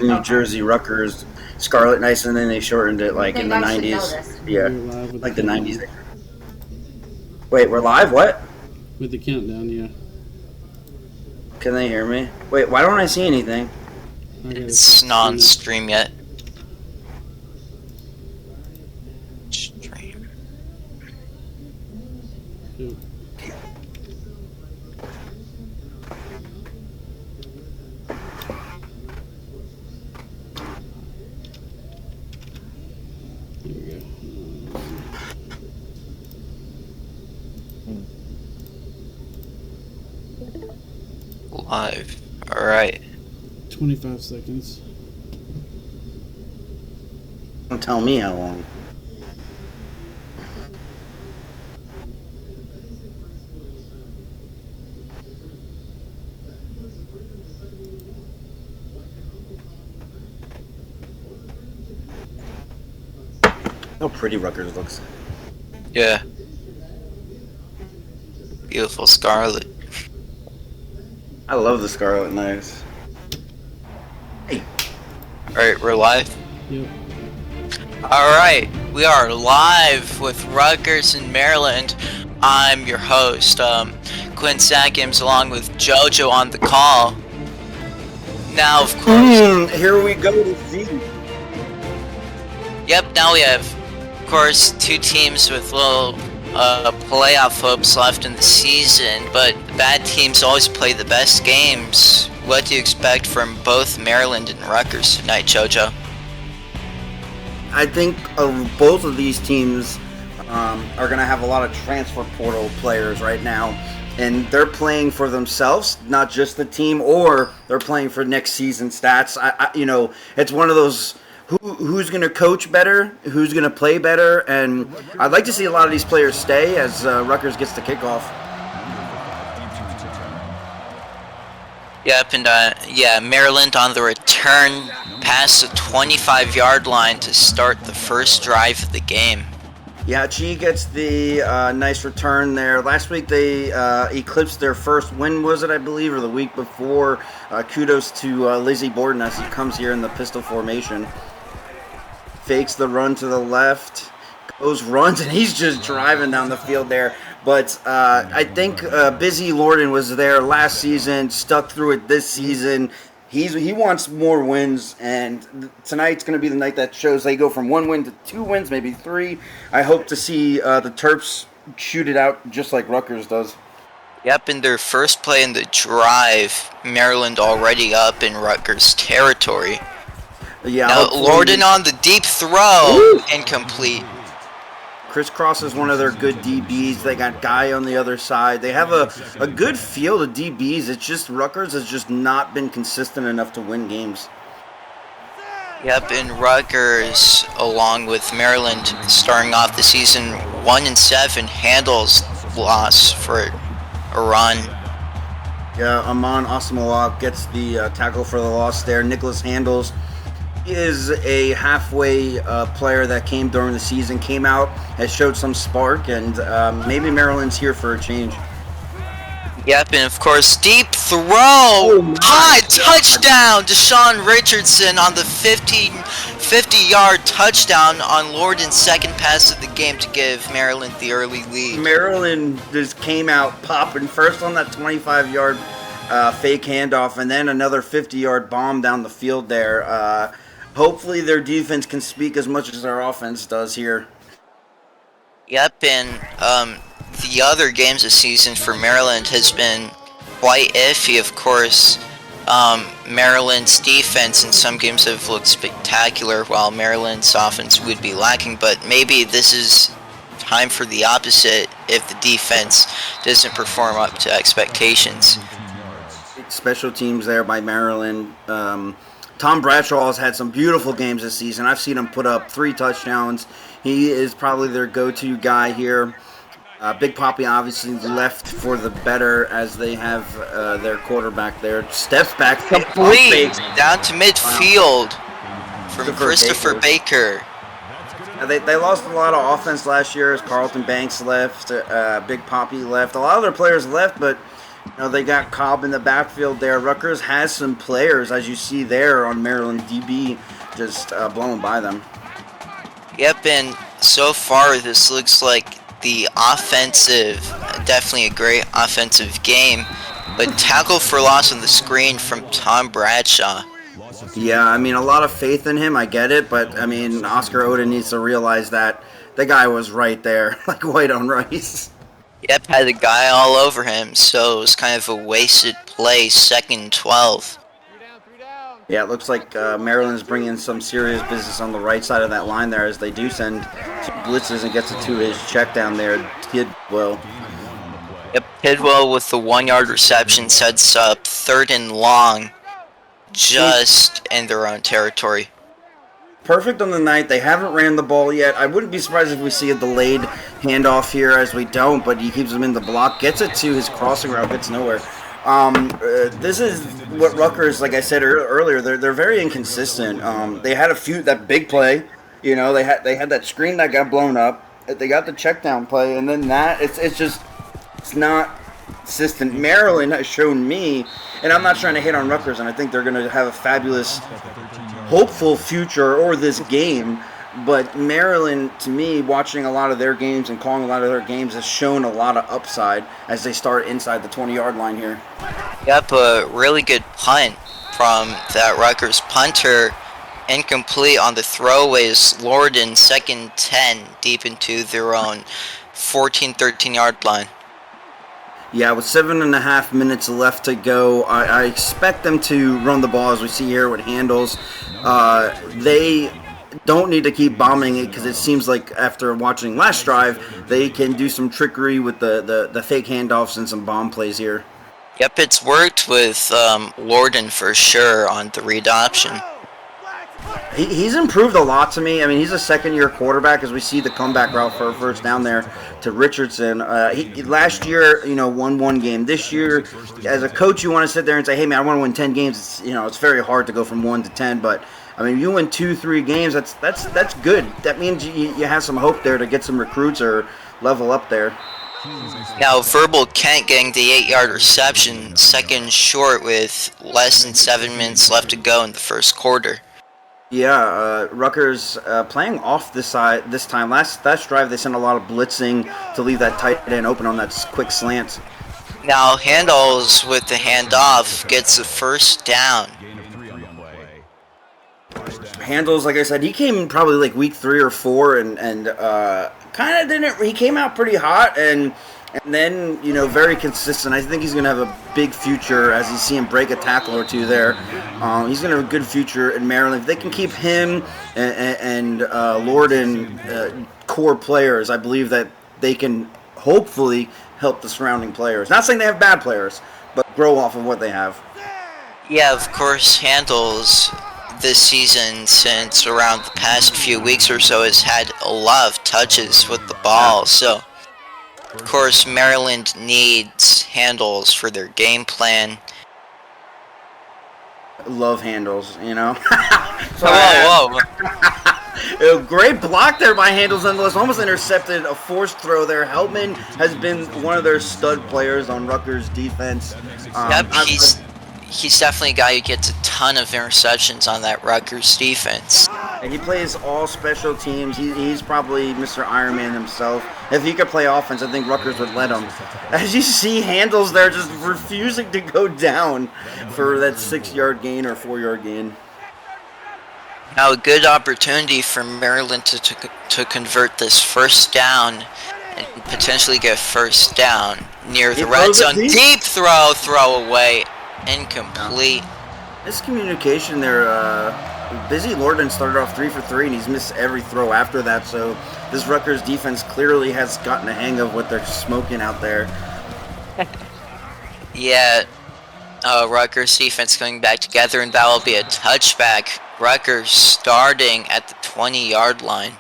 New Jersey Rutgers Scarlet Knights, and then they shortened it like in the 90s. Yeah, like the 90s. Wait, we're live? What? With the countdown, yeah. Can they hear me? Wait, why don't I see anything? It's not on stream yet. Stream. Yep. Here we go. Live. Alright. 25 seconds. Don't tell me how long. How pretty Rutgers looks. Yeah. Beautiful Scarlet. I love the Scarlet Knights. Hey. Alright, we're live. Yep. Alright, we are live with Rutgers in Maryland. I'm your host, Quinn Sackams, along with JoJo on the call. Now, of course... Here we go to Z. Yep, now we have, of course, two teams with little playoff hopes left in the season, but the bad teams always play the best games. What do you expect from both Maryland and Rutgers tonight, JoJo? I think both of these teams are going to have a lot of transfer portal players right now, and they're playing for themselves, not just the team, or they're playing for next season stats. It's one of those who's going to coach better, who's going to play better, and I'd like to see a lot of these players stay as Rutgers gets the kickoff. Yep, and yeah, Maryland on the return past the 25-yard line to start the first drive of the game. Yeah, G gets the nice return there. Last week they eclipsed their first win, was it, I believe, or the week before. Kudos to Lizzie Borden as he comes here in the pistol formation. Fakes the run to the left, runs, and he's just driving down the field there. But I think Busy Lorden was there last season, stuck through it this season. He wants more wins, and tonight's going to be the night that shows they go from 1 win to 2 wins, maybe 3. I hope to see the Terps shoot it out just like Rutgers does. Yep, in their first play in the drive, Maryland already up in Rutgers territory. Yeah. Now, Lorden on the deep throw, incomplete. Crisscross is one of their good DBs. They got Guy on the other side. They have a good field of DBs. It's just Rutgers has just not been consistent enough to win games. Yep, in Rutgers, along with Maryland, starting off the season 1-7, handles loss for a run. Yeah, Amon Asamoah gets the tackle for the loss there. Nicholas Handles is a halfway player that came during the season, came out, has showed some spark, and maybe Maryland's here for a change. Yep, and of course, deep throw, high touchdown, Deshaun Richardson on the 50-yard touchdown on Lorden's second pass of the game to give Maryland the early lead. Maryland just came out popping first on that 25-yard fake handoff, and then another 50-yard bomb down the field there. Hopefully their defense can speak as much as their offense does here. Yep, and the other games this season for Maryland has been quite iffy, of course. Maryland's defense in some games have looked spectacular, while Maryland's offense would be lacking, but maybe this is time for the opposite if the defense doesn't perform up to expectations. Special teams there by Maryland. Tom Bradshaw has had some beautiful games this season. I've seen him put up 3 touchdowns. He is probably their go-to guy here. Big Poppy obviously left for the better as they have their quarterback there. Steps back. Complete. Down to midfield from Christopher Baker. They lost a lot of offense last year as Carlton Banks left. Big Poppy left. A lot of their players left, but They got Cobb in the backfield there. Rutgers has some players, as you see there on Maryland DB, just blowing by them. Yep, and so far this looks like the offensive, definitely a great offensive game, but tackle for loss on the screen from Tom Bradshaw. Yeah, I mean, a lot of faith in him, I get it, but I mean, Oscar Oden needs to realize that the guy was right there, like white on rice. Yep, had the guy all over him, so it was kind of a wasted play, 2nd and 12. Yeah, it looks like Maryland's bringing some serious business on the right side of that line there as they do send two blitzes and gets it to his check down there, Tidwell. Yep, Tidwell with the 1-yard reception sets up 3rd and long, just in their own territory. Perfect on the night. They haven't ran the ball yet. I wouldn't be surprised if we see a delayed handoff here, as we don't, but he keeps him in the block, gets it to his crossing route, gets nowhere. This is what Rutgers, like I said earlier, they're very inconsistent. They had that big play, they had that screen that got blown up. They got the check down play, and then it's not consistent. Maryland has shown me, and I'm not trying to hit on Rutgers, and I think they're going to have a fabulous, hopeful future or this game. But Maryland, to me, watching a lot of their games and calling a lot of their games, has shown a lot of upside as they start inside the 20-yard line here. Yep, a really good punt from that Rutgers punter. Incomplete on the throwaways. Lorden, 2nd 10, deep into their own 13-yard line. Yeah, with 7.5 minutes left to go, I expect them to run the ball, as we see here with handles. They don't need to keep bombing it, because it seems like after watching last drive, they can do some trickery with the fake handoffs and some bomb plays here. Yep, it's worked with Lorden for sure on the read option. He's improved a lot to me. I mean, he's a second-year quarterback, as we see the comeback route for a first down there to Richardson. Last year, won one game. This year, as a coach, you want to sit there and say, hey, man, I want to win 10 games. It's very hard to go from 1 to 10, but I mean, you win 2-3 games, that's good. That means you have some hope there to get some recruits or level up there. Now, Verbal Kent getting the 8-yard reception, 2nd short with less than 7 minutes left to go in the first quarter. Yeah, Rutgers playing off this side this time. Last drive, they sent a lot of blitzing to leave that tight end open on that quick slant. Now, Handles with the handoff gets the first down. Handles, like I said, he came probably like week 3 or 4 and kind of didn't. He came out pretty hot and then very consistent. I think he's going to have a big future as you see him break a tackle or two there. He's going to have a good future in Maryland if they can keep him and Lorden core players. I believe that they can hopefully help the surrounding players. Not saying they have bad players, but grow off of what they have. Yeah, of course, Handles this season, since around the past few weeks or so, has had a lot of touches with the ball. So, of course, Maryland needs Handles for their game plan. Love Handles, Whoa. Great block there by Handles, nonetheless. Almost intercepted a forced throw there. Heltman has been one of their stud players on Rutgers defense. Yep, he's definitely a guy who gets a ton of interceptions on that Rutgers defense. And he plays all special teams. He's probably Mr. Iron Man himself. If he could play offense, I think Rutgers would let him. As you see, Handles there just refusing to go down for that 6-yard gain or 4-yard gain. Now, a good opportunity for Maryland to convert this first down and potentially get first down near the red zone. Deep throw away. Incomplete. Miscommunication there. Busy Lorden started off 3 for 3, and he's missed every throw after that. So this Rutgers defense clearly has gotten a hang of what they're smoking out there. Yeah, Rutgers defense coming back together, and that will be a touchback. Rutgers starting at the 20-yard line.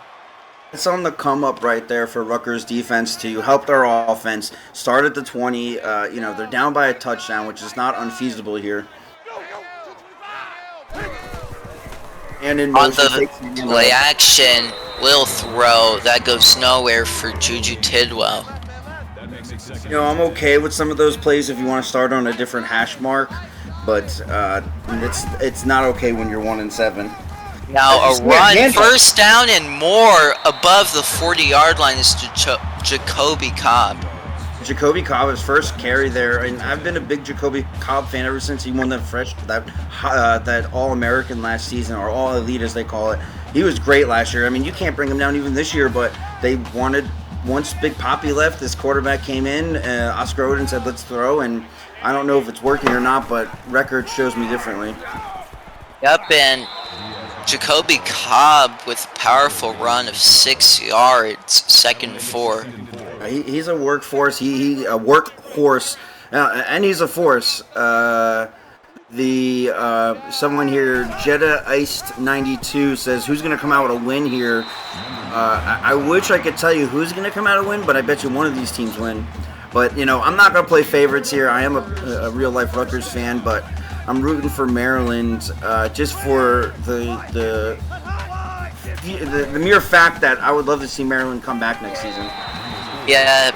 It's on the come up right there for Rutgers defense to help their offense. Start at the 20. They're down by a touchdown, which is not unfeasible here. And in on motion, the play action, little throw that goes nowhere for Juju Tidwell. I'm okay with some of those plays if you want to start on a different hash mark, but it's not okay when you're 1-7. Now a run, first down and more above the 40-yard line is Jacoby Cobb. Jacoby Cobb, his first carry there, and I've been a big Jacoby Cobb fan ever since he won that All-American last season, or All-Elite as they call it. He was great last year. I mean, you can't bring him down even this year, but they wanted, once Big Poppy left, this quarterback came in, Oscar Oden said, let's throw, and I don't know if it's working or not, but record shows me differently. Yep, and Jacoby Cobb with a powerful run of 6 yards, 2nd and 4. He's a workforce. He a workhorse, and he's a force. Someone here, Jetta Iced 92 says, "Who's going to come out with a win here?" I wish I could tell you who's going to come out a win, but I bet you one of these teams win. But I'm not going to play favorites here. I am a real life Rutgers fan, but I'm rooting for Maryland just for the mere fact that I would love to see Maryland come back next season. Yeah,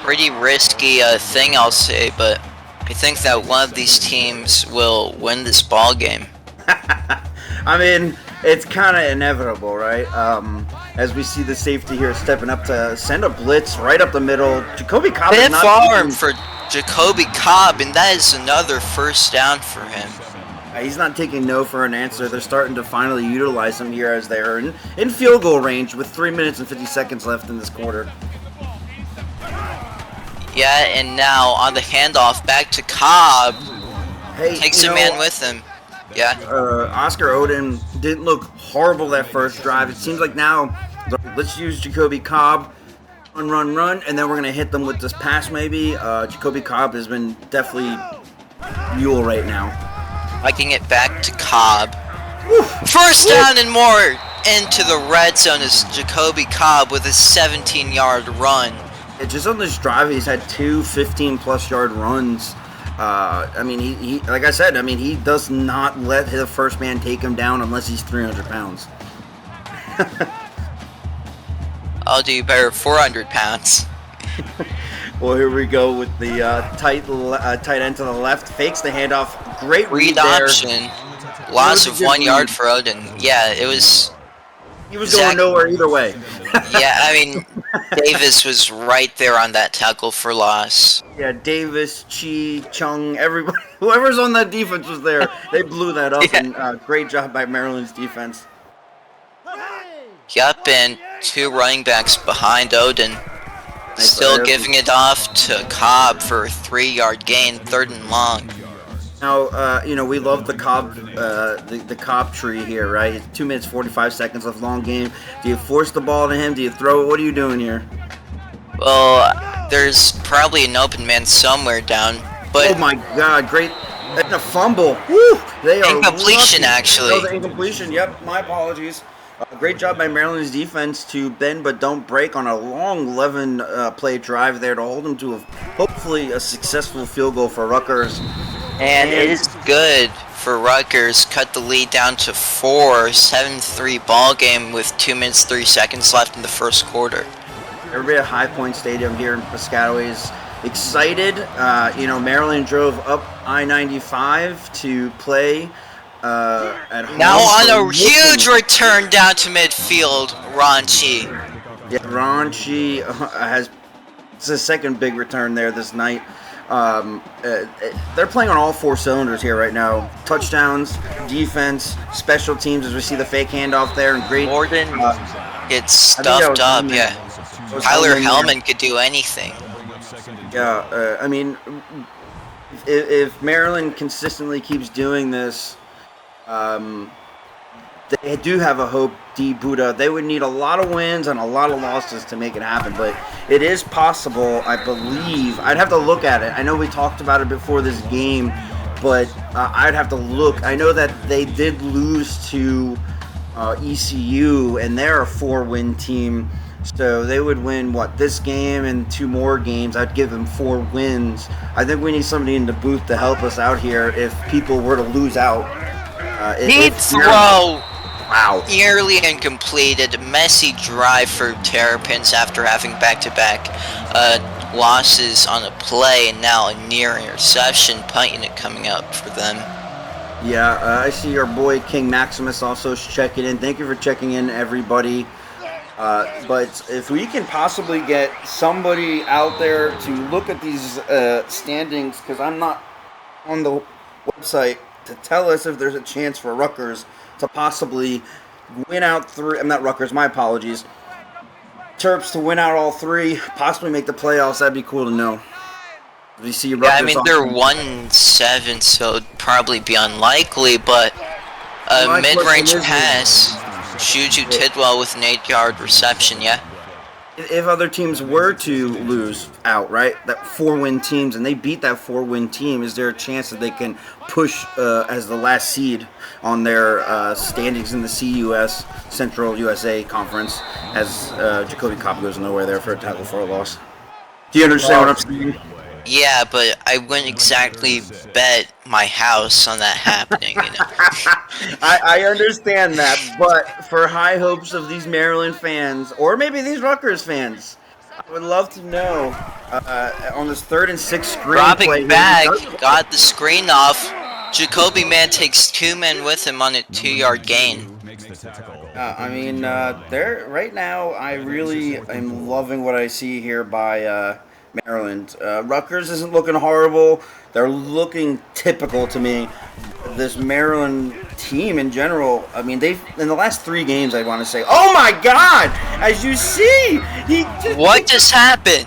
pretty risky thing I'll say, but I think that one of these teams will win this ball game. I mean, it's kind of inevitable, right? As we see the safety here stepping up to send a blitz right up the middle. Jacoby Cobb is not arm for Jacoby Cobb, and that is another first down for him. He's not taking no for an answer. They're starting to finally utilize him here as they're in field goal range with 3 minutes and 50 seconds left in this quarter. Yeah, and now on the handoff back to Cobb. Hey, takes a man with him. Yeah. Oscar Oden didn't look horrible that first drive. It seems like now, let's use Jacoby Cobb, run, and then we're going to hit them with this pass maybe. Jacoby Cobb has been definitely mule right now. Liking it back to Cobb. First down and more into the red zone is Jacoby Cobb with a 17-yard run. Just on this drive, he's had two 15-plus yard runs. I mean, he like I said, I mean, he does not let the first man take him down unless he's 300 pounds. I'll do better 400 pounds. Well, here we go with the tight end to the left. Fakes the handoff. Great read there. Option. Loss of 1 yard for Oden. Yeah, it was... He was going nowhere either way. Yeah, I mean, Davis was right there on that tackle for loss. Yeah, Davis, Chi, Chung, everybody, whoever's on that defense was there. They blew that up, yeah. And great job by Maryland's defense. Yup, and two running backs behind Oden. Still giving it off to Cobb for a 3-yard gain, 3rd and long. Now, we love the Cobb, the Cobb tree here, right? 2 minutes, 45 seconds left, long game. Do you force the ball to him? Do you throw it? What are you doing here? Well, there's probably an open man somewhere down, but... Oh my God, great. That's a fumble. Woo! They are incompletion, lucky. Actually. Oh, the incompletion, yep, my apologies. Great job by Maryland's defense to bend but don't break on a long 11-play drive there to hold them to hopefully a successful field goal for Rutgers. And it is good for Rutgers. Cut the lead down to 4, 7-3 ball game with 2 minutes, 3 seconds left in the first quarter. Everybody at High Point Stadium here in Piscataway is excited. Maryland drove up I-95 to play at home. Now on a huge return down to midfield, Ranchi. Yeah, Ranchi it's the second big return there this night. They're playing on all 4 cylinders here right now. Touchdowns, defense, special teams as we see the fake handoff there. And great. Gordon gets stuffed up, yeah. Tyler Hellman could do anything. Yeah, I mean, if Maryland consistently keeps doing this, they do have a hope, D. Buddha. They would need a lot of wins and a lot of losses to make it happen, but it is possible, I believe. I'd have to look at it. I know we talked about it before this game, but I'd have to look. I know that they did lose to ECU, and they're a 4-win team, so they would win, this game and 2 more games. I'd give them 4 wins. I think we need somebody in the booth to help us out here if people were to lose out. He'd throw. Wow. Nearly incompleted. Messy drive for Terrapins after having back-to-back losses on a play, and now a near interception punt unit coming up for them. Yeah, I see our boy King Maximus also checking in. Thank you for checking in, everybody. But if we can possibly get somebody out there to look at these standings, because I'm not on the website, to tell us if there's a chance for Rutgers to possibly win out three. I'm not Rutgers, my apologies. Terps to win out all three, possibly make the playoffs. That'd be cool to know. We see Rutgers. Yeah, I mean they're 1-7, so it'd probably be unlikely. But a mid-range pass, Juju Tidwell with an 8-yard reception. Yeah. If other teams were to lose out, right, that 4-win teams, and they beat that 4-win team, is there a chance that they can push as the last seed on their standings in the CUS, Central USA Conference, as Jacoby Cobb goes nowhere there for a tackle for a loss? Do you understand what I'm saying? Yeah, but I wouldn't exactly bet my house on that happening, you know. I understand that, but for high hopes of these Maryland fans, or maybe these Rutgers fans, I would love to know on this 3rd and 6 screen Dropping play. back, got the screen off. Jacoby Man takes 2 men with him on a 2-yard gain. I mean, they're right now. I really am loving what I see here by Maryland. Rutgers isn't looking horrible. They're looking typical to me. This Maryland team in general, I mean, they've in the last 3 games, I want to say, oh my God! As you see, What just happened?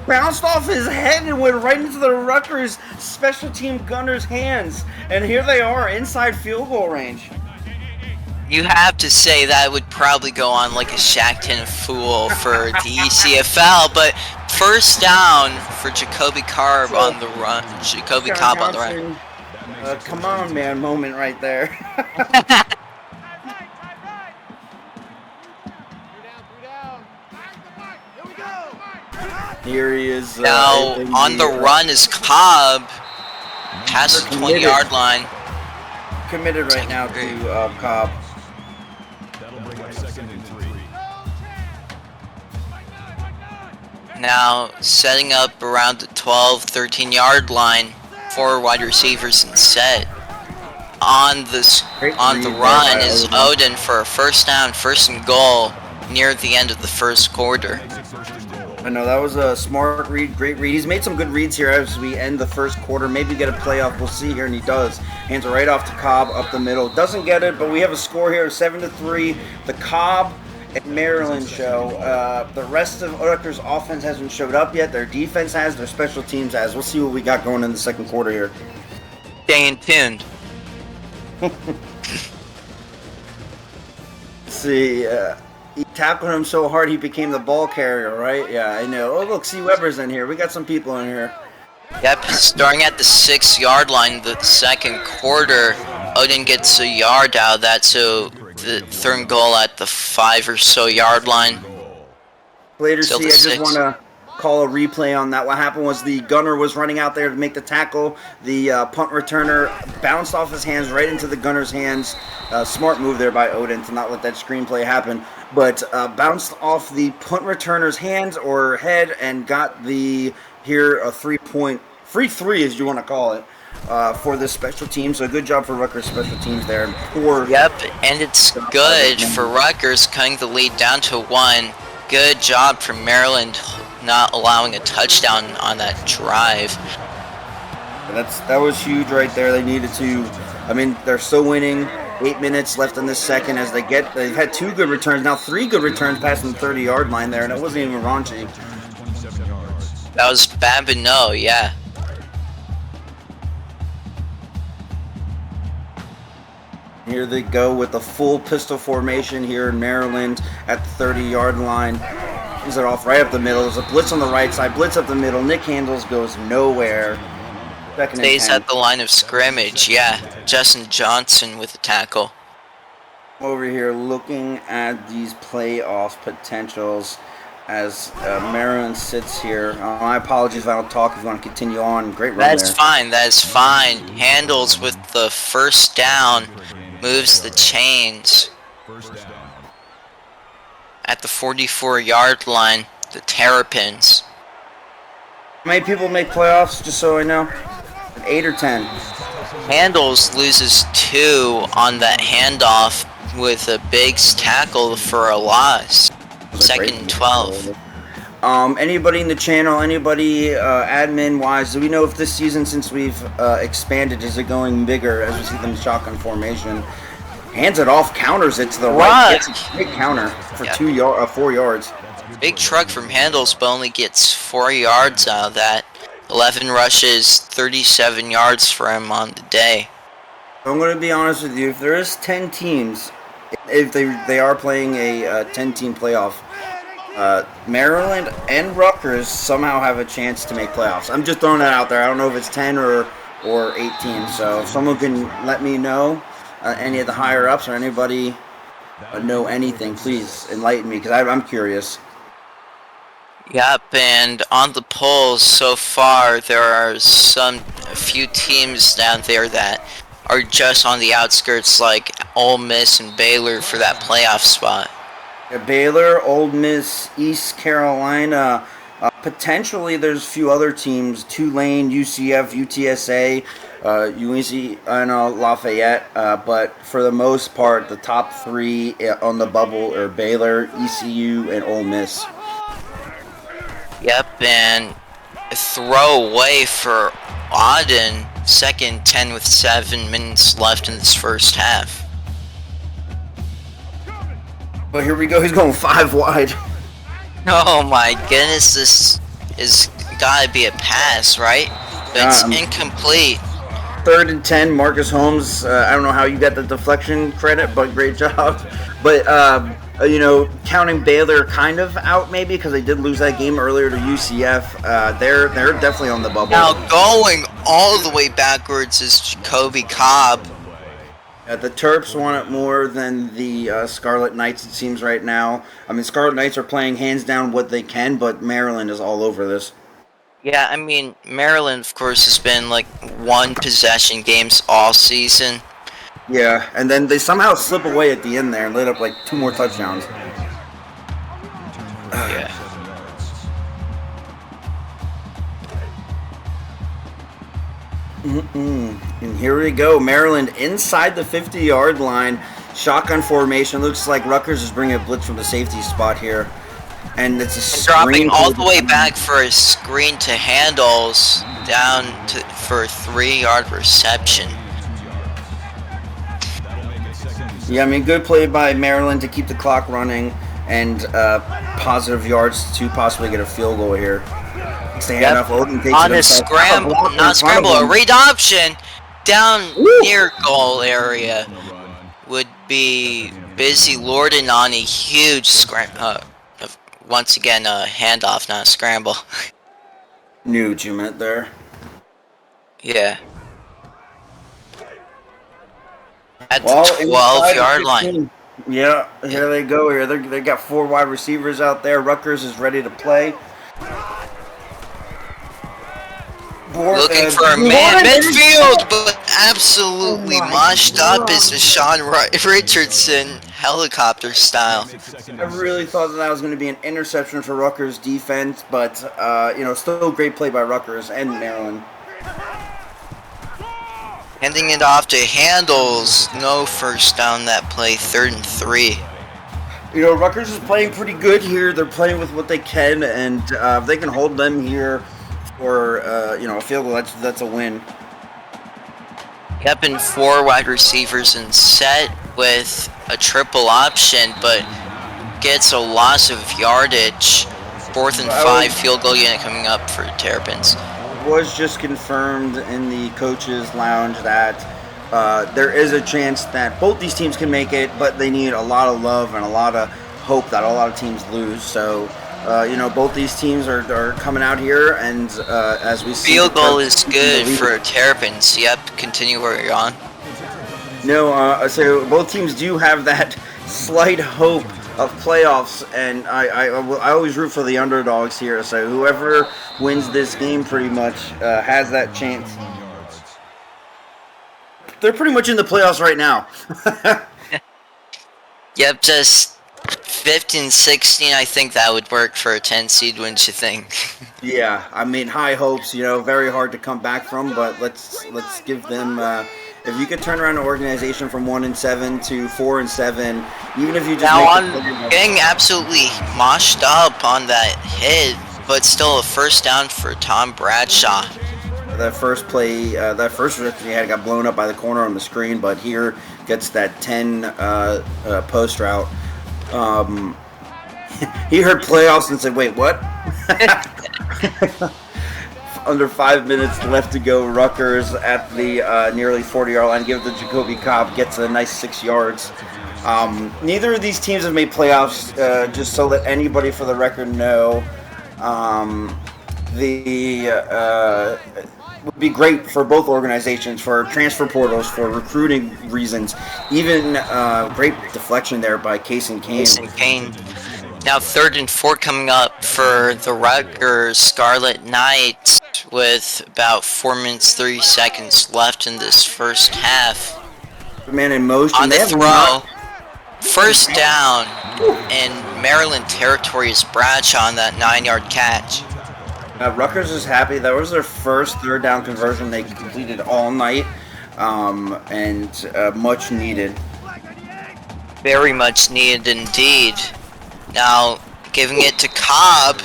Bounced off his head and went right into the Rutgers special team gunner's hands. And here they are inside field goal range. You have to say that would probably go on like a Shackton fool for the ECFL, but first down for Jacoby Cobb on the run. Jacoby Cobb on the run. Come on, man, moment right there. Here he is. Now on the run is Cobb, past the 20-yard line. Committed right now to Cobb. Now setting up around the 12, 13-yard line. 4 wide receivers in set. On the run is Odin for a first down, 1st and goal near the end of the 1st quarter. I know that was a smart read, great read. He's made some good reads here as we end the 1st quarter. Maybe get a playoff. We'll see here, and he does. Hands it right off to Cobb up the middle. Doesn't get it, but we have a score here, 7-3. The Cobb and Maryland show. The rest of Rutgers' offense hasn't showed up yet. Their defense has. Their special teams has. We'll see what we got going in the 2nd quarter here. Staying tuned. See, he tackled him so hard he became the ball carrier, right? Yeah, I know. Oh, look, see Weber's in here. We got some people in here. Yep, starting at the 6-yard line, the 2nd quarter, Odin gets a yard out of that, so the 3rd and goal at the 5 or so yard line. Later, see, I just want to call a replay on that. What happened was the gunner was running out there to make the tackle. The punt returner bounced off his hands right into the gunner's hands. Smart move there by Odin to not let that screenplay happen. But bounced off the punt returner's hands or head and got a 3-point, free 3 as you want to call it, for this special team. So good job for Rutgers special teams there. Yep, and it's good for Rutgers cutting the lead down to 1. Good job for Maryland not allowing a touchdown on that drive. That was huge right there. They needed to. I mean, they're still winning. 8 minutes left in the 2nd as they've had 2 good returns, now 3 good returns past the 30-yard line there, and it wasn't even raunchy. That was Babineau, yeah. Here they go with the full pistol formation here in Maryland at the 30-yard line. Is it off right up the middle? There's a blitz on the right side, blitz up the middle. Nick Handles goes nowhere. Stays at the line of scrimmage, yeah. Justin Johnson with the tackle. Over here looking at these playoff potentials as Maryland sits here. My apologies if I don't talk if you want to continue on. Great run That's fine, that is fine. Handles with the first down, moves the chains. At the 44-yard line, the Terrapins. How many people make playoffs, just so I know? 8 or 10? Handles loses 2 on that handoff with a big tackle for a loss. Second and 12. Anybody in the channel, anybody admin wise, do we know if this season, since we've expanded, is it going bigger as we see them shotgun formation? Hands it off, counters it to the right. Gets a great counter for 4 yards. Big truck from Handles, but only gets 4 yards out of that. 11 rushes, 37 yards for him on the day. I'm going to be honest with you. If there is 10 teams, if they are playing a 10-team playoff, Maryland and Rutgers somehow have a chance to make playoffs. I'm just throwing that out there. I don't know if it's 10 or 8 teams. So if someone can let me know, any of the higher ups or anybody know anything, please enlighten me because I'm curious. Yep, and on the polls so far, there are a few teams down there that are just on the outskirts, like Ole Miss and Baylor for that playoff spot. Yeah, Baylor, Ole Miss, East Carolina. Potentially, there's a few other teams: Tulane, UCF, UTSA, UNC, and Lafayette. But for the most part, the top 3 on the bubble are Baylor, ECU, and Ole Miss. Yep, and a throwaway for Auden, second 10 with 7 minutes left in this first half. But here we go, he's going 5 wide. Oh my goodness, this is gotta be a pass, right? But it's incomplete. 3rd and 10, Marcus Holmes. I don't know how you got the deflection credit, but great job. But counting Baylor kind of out maybe because they did lose that game earlier to UCF. They're definitely on the bubble. Now going all the way backwards is Jacoby Cobb. The Terps want it more than the Scarlet Knights, it seems, right now. I mean, Scarlet Knights are playing hands down what they can, but Maryland is all over this. Yeah, I mean, Maryland, of course, has been like 1-possession games all season. Yeah, and then they somehow slip away at the end there and lit up like 2 more touchdowns. Yeah. And here we go. Maryland inside the 50-yard line. Shotgun formation. Looks like Rutgers is bringing a blitz from the safety spot here. And it's a dropping all the way back for a screen to Handles down for a 3-yard reception. Yeah, I mean, good play by Maryland to keep the clock running and positive yards to possibly get a field goal here. Yep. On a scramble, a read option down near goal area would be Busy Lorden on a huge once again a handoff, not a scramble. Knew what you meant there. Yeah. At the 12-yard line. Yeah, here they go. Here they got 4 wide receivers out there. Rutgers is ready to play. Looking for a man midfield, but absolutely mushed up is Deshaun Richardson, helicopter style. I really thought that was going to be an interception for Rutgers defense, but still great play by Rutgers and Maryland. Handing it off to Handles, no first down that play, 3rd and 3. Rutgers is playing pretty good here. They're playing with what they can, and if they can hold them here for a field goal, that's a win. Yep, and 4 wide receivers and set with a triple option, but gets a loss of yardage. 4th and 5 field goal unit coming up for Terrapins. Was just confirmed in the coaches' lounge that there is a chance that both these teams can make it, but they need a lot of love and a lot of hope that a lot of teams lose. So, both these teams are coming out here, and as we see, field goal is good for Terrapins. Yep, continue where you're on. No, so both teams do have that slight hope of playoffs, and I always root for the underdogs here. So whoever wins this game pretty much has that chance. They're pretty much in the playoffs right now. Yep, just 15-16, I think that would work for a 10 seed, wouldn't you think? Yeah, I mean, high hopes. Very hard to come back from, but let's give them. If you could turn around an organization from 1-7 to 4-7, even if you just Now, make on getting absolutely moshed up on that hit, but still a first down for Tom Bradshaw. that first play, that first reception he had got blown up by the corner on the screen, but here gets that 10 post route. He heard playoffs and said, "Wait, what?" Under 5 minutes left to go. Rutgers at the nearly 40-yard line. Give it to Jacoby Cobb. Gets a nice 6 yards. Neither of these teams have made playoffs. Just so that anybody, for the record, know, would be great for both organizations, for transfer portals, for recruiting reasons. Even great deflection there by Case and Kane. Now 3rd and 4 coming up for the Rutgers Scarlet Knights with about 4 minutes 30 seconds left in this first half. Man in motion. On the throw, first down in Maryland territory is Bradshaw on that 9-yard catch. Rutgers is happy. That was their first 3rd down conversion they completed all night, and much needed. Very much needed indeed. Now, giving it to Cobb,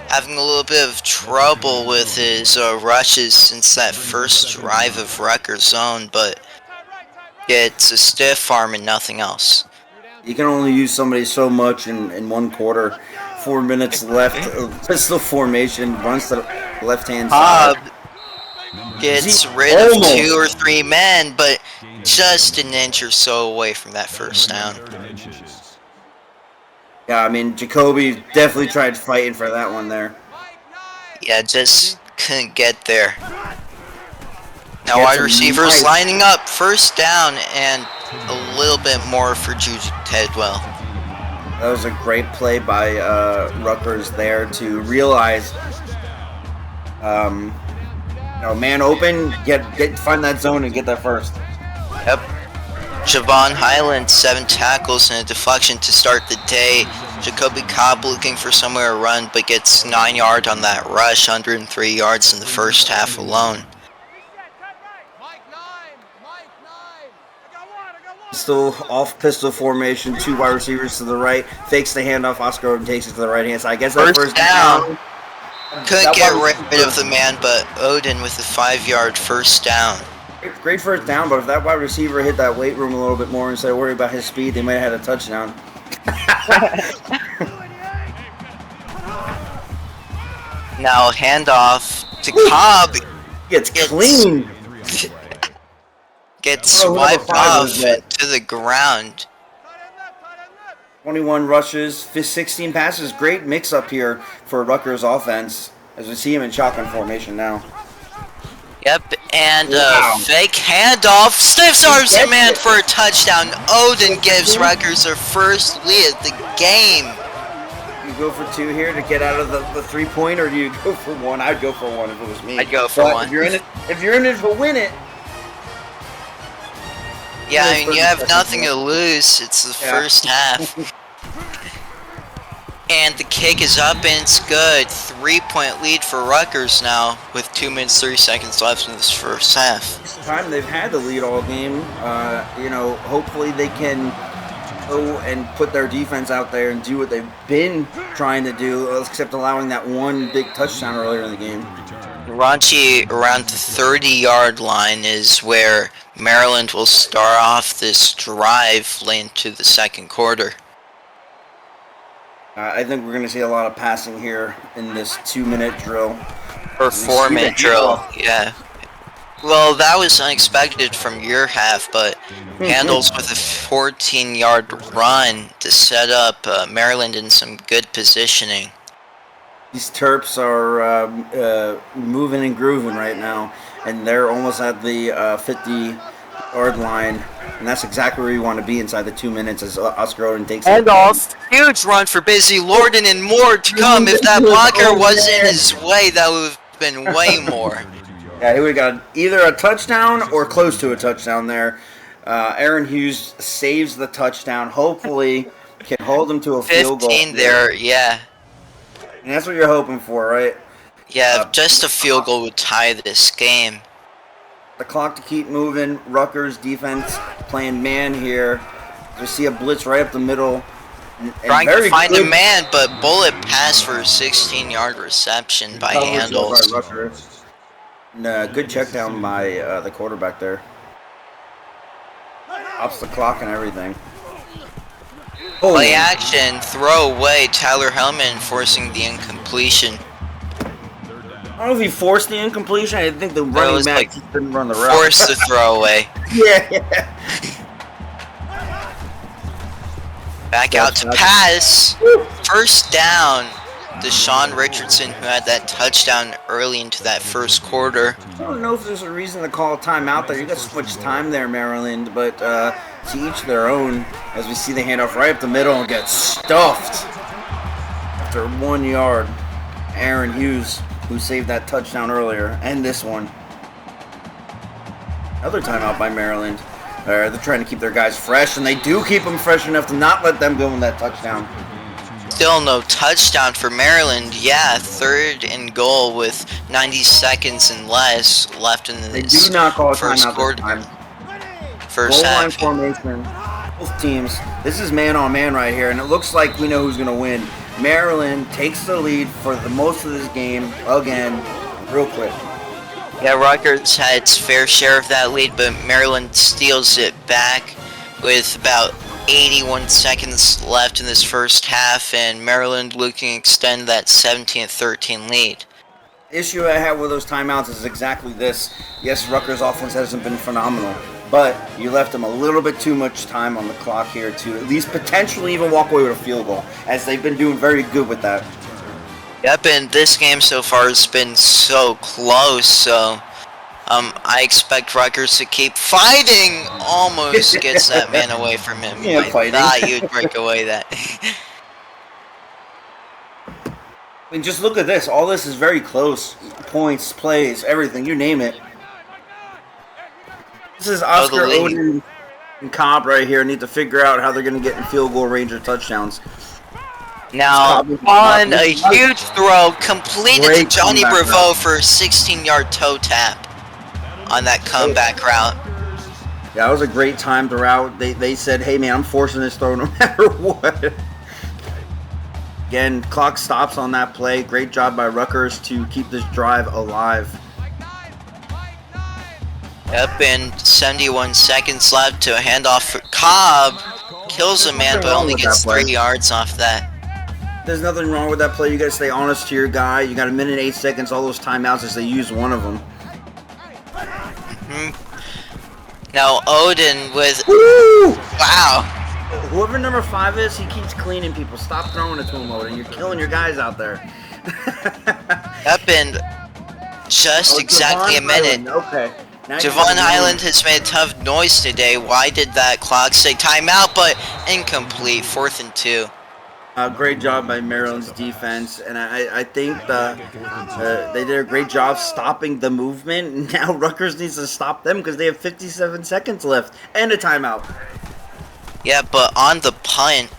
having a little bit of trouble with his rushes since that first drive of Rutgers zone, but it's a stiff arm and nothing else. You can only use somebody so much in one quarter. 4 minutes left. Pistol formation. Runs to the left-hand side. Cobb gets rid of 2 or 3 men, but just an inch or so away from that first down. Yeah, I mean, Jacoby definitely tried fighting for that one there. Yeah, just couldn't get there. Now wide receivers lining up, first down, and a little bit more for Juju Tidwell. That was a great play by Rutgers there to realize, man open, find that zone and get that first. Yep. Javon Highland, 7 tackles and a deflection to start the day. Jacoby Cobb looking for somewhere to run, but gets 9 yards on that rush, 103 yards in the first half alone. Still off pistol formation, 2 wide receivers to the right, fakes the handoff, Oscar Odin takes it to the right hand side. I guess that first down. Couldn't get rid of the man, but Odin with a 5-yard first down. Great first down, but if that wide receiver hit that weight room a little bit more instead of worry about his speed, they might have had a touchdown. Now handoff to Cobb. Gets clean. Gets swiped off to the ground. 21 rushes, 16 passes. Great mix-up here for Rutgers offense as we see him in shotgun formation now. Yep, and fake handoff. Stiffs arms a man for a touchdown. Odin gives Rutgers their first lead of the game. You go for 2 here to get out of the 3-point, or do you go for 1? I'd go for 1 if it was me. I'd go for 1. If you're in it to win it. Yeah, I mean, you have nothing to lose. It's the first half. And the kick is up and it's good. 3-point lead for Rutgers now with 2 minutes 30 seconds left in this first half. This time they've had the lead all game. Hopefully they can go and put their defense out there and do what they've been trying to do, except allowing that one big touchdown earlier in the game. Raunchy around the 30-yard line is where Maryland will start off this drive late into the second quarter. I think we're going to see a lot of passing here in this 2-minute drill. Or 4-minute drill, yeah. Well, that was unexpected from your half, but Handles with a 14-yard run to set up Maryland in some good positioning. These Terps are moving and grooving right now, and they're almost at the 50-yard line, and that's exactly where you want to be inside the 2 minutes as Oscar Odin takes it. Handoff, huge run for Busy Lorden and more to come. If that blocker wasn't in his way, that would have been way more. Yeah, he would have got either a touchdown or close to a touchdown there. Aaron Hughes saves the touchdown. Hopefully, Can hold them to a field goal. 15 there, yeah. And that's what you're hoping for, right? Yeah, just a field goal would tie this game. The clock to keep moving. Rutgers defense playing man here. We see a blitz right up the middle. And trying to find a man, but bullet pass for a 16-yard reception by Handles. By Rutgers. And, good check down by the quarterback there. Ups the clock and everything. Play action, throw away. Tyler Hellman forcing the incompletion. I don't know if he forced the incompletion. I think the running back just didn't run the route. Forced the throwaway. Yeah. Back out to pass. First down. Deshaun Richardson, who had that touchdown early into that first quarter. I don't know if there's a reason to call a timeout there. You got so much time there, Maryland, but to each their own. As we see the handoff right up the middle and get stuffed after 1 yard. Aaron Hughes, who saved that touchdown earlier, and this one. Another timeout by Maryland. They're trying to keep their guys fresh, and they do keep them fresh enough to not let them go in that touchdown. Still no touchdown for Maryland. Yeah, 3rd and goal with 90 seconds and less left in They this do not call a first timeout quarter. this time. First Goal line half. formation. Both teams. This is man on man right here, and it looks like we know who's going to win. Maryland takes the lead for the most of this game again, real quick. Yeah, Rutgers had its fair share of that lead, but Maryland steals it back with about 81 seconds left in this first half, and Maryland looking to extend that 17-13 lead. Issue I have with those timeouts is exactly this. Yes, Rutgers' offense hasn't been phenomenal, but you left them a little bit too much time on the clock here to at least potentially even walk away with a field goal, as they've been doing very good with that. Yep, and this game so far has been so close, so I expect Rutgers to keep fighting. Almost gets that man away from him. Yeah, I thought you'd break away that. I mean, just look at this. All this is very close. Points, plays, everything. You name it. This is Oscar Odin and Cobb right here. Need to figure out how they're going to get in field goal range or touchdowns. Now, on a huge throw, completed to Johnny Breveau for a 16-yard toe tap on that comeback route. Yeah, that was a great timed route. They said, hey, man, I'm forcing this throw no matter what. Again, clock stops on that play. Great job by Rutgers to keep this drive alive. Yep, and 71 seconds left to a handoff for Cobb. Kills a man, but only gets 3 yards off that. There's nothing wrong with that play. You got to stay honest to your guy. You got 1 minute 8 seconds. All those timeouts as they use one of them. Now Odin with... Woo! Wow. Whoever number 5 is, he keeps cleaning people. Stop throwing it to him, Odin. You're killing your guys out there. Yep, and just exactly a minute. Okay. Javon Highland has made a tough noise today. Why did that clock say timeout, but incomplete, 4th and 2. Great job by Maryland's defense, and I think they did a great job stopping the movement. Now Rutgers needs to stop them because they have 57 seconds left and a timeout. Yeah, but on the punt,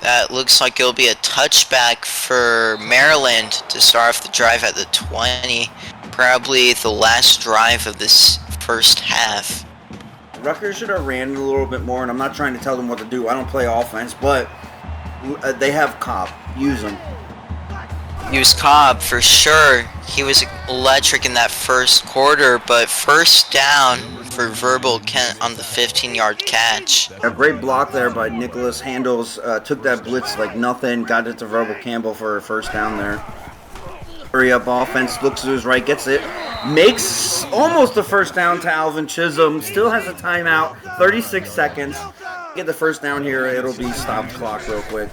that looks like it'll be a touchback for Maryland to start off the drive at the 20. Probably the last drive of this first half. Rutgers should have ran it a little bit more, and I'm not trying to tell them what to do. I don't play offense, but they have Cobb. Use him. Use Cobb for sure. He was electric in that first quarter, but first down for Verbal Kent on the 15-yard catch. A great block there by Nicholas Handles. Took that blitz like nothing. Got it to Verbal Campbell for a first down there. Hurry up offense. Looks to his right. Gets it. Makes almost the first down to Alvin Chisholm. Still has a timeout. 36 seconds. Get the first down here. It'll be stopped clock real quick.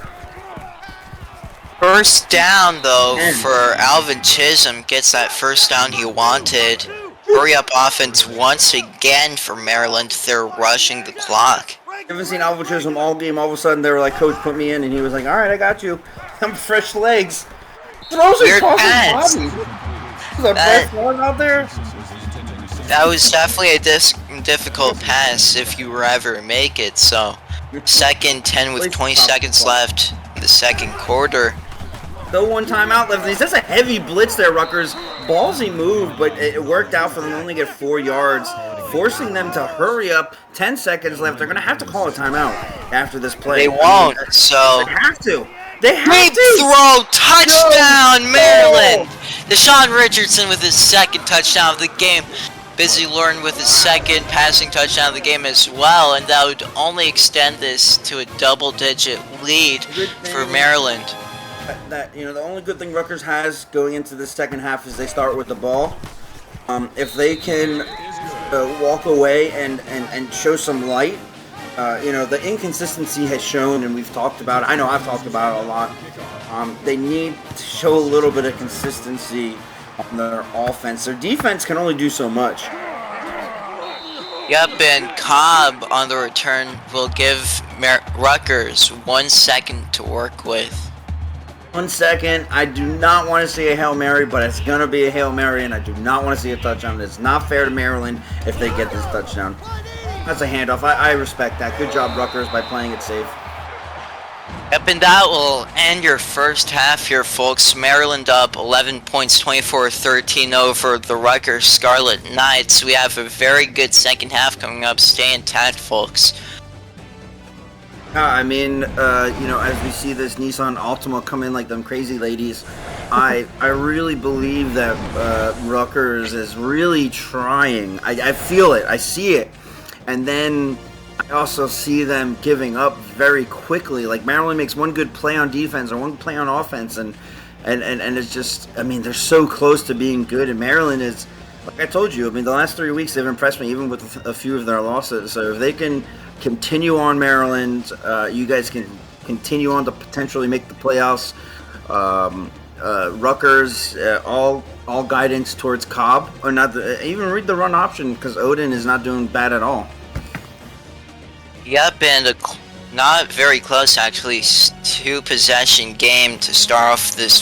First down, though, for Alvin Chisholm. Gets that first down he wanted. Hurry up offense once again for Maryland. They're rushing the clock. I haven't seen Alvin Chisholm all game. All of a sudden, they were like, Coach, put me in. And he was like, all right, I got you. I'm fresh legs. Throws it across his body. Is that best one out there? That was definitely a difficult pass if you were ever make it, so Second 10 with 20 seconds left in the second quarter. Still one timeout left. That's a heavy blitz there, Rutgers. Ballsy move, but it worked out for them to only get 4 yards, forcing them to hurry up. 10 seconds left. They're going to have to call a timeout after this play. They won't, so... They have to. They have Deep to. throw, touchdown, Maryland! Deshaun Richardson with his second touchdown of the game. Busy Lauren with his second passing touchdown of the game as well, and that would only extend this to a double-digit lead for Maryland. The only good thing Rutgers has going into the second half is they start with the ball. If they can walk away and show some light, the inconsistency has shown, and we've talked about it. I know I've talked about it a lot. They need to show a little bit of consistency on their offense. Their defense can only do so much. Yep, and Cobb on the return will give Rutgers 1 second to work with. 1 second. I do not want to see a Hail Mary, but it's going to be a Hail Mary, and I do not want to see a touchdown. It's not fair to Maryland if they get this touchdown. That's a handoff. I respect that. Good job, Rutgers, by playing it safe. Yep, and that will end your first half here, folks. Maryland up 11 points, 24-13 over the Rutgers Scarlet Knights. We have a very good second half coming up. Stay intact, folks. As we see this Nissan Altima come in like them crazy ladies, I really believe that Rutgers is really trying. I feel it. I see it. And then I also see them giving up very quickly. Like Maryland makes one good play on defense or one play on offense, and it's just, they're so close to being good. And Maryland is, like I told you, the last 3 weeks they've impressed me, even with a few of their losses. So if they can continue on Maryland, you guys can continue on to potentially make the playoffs. Rutgers, all guidance towards Cobb, or not. Even read the run option because Odin is not doing bad at all. Yep, and not very close actually. 2-possession game to start off this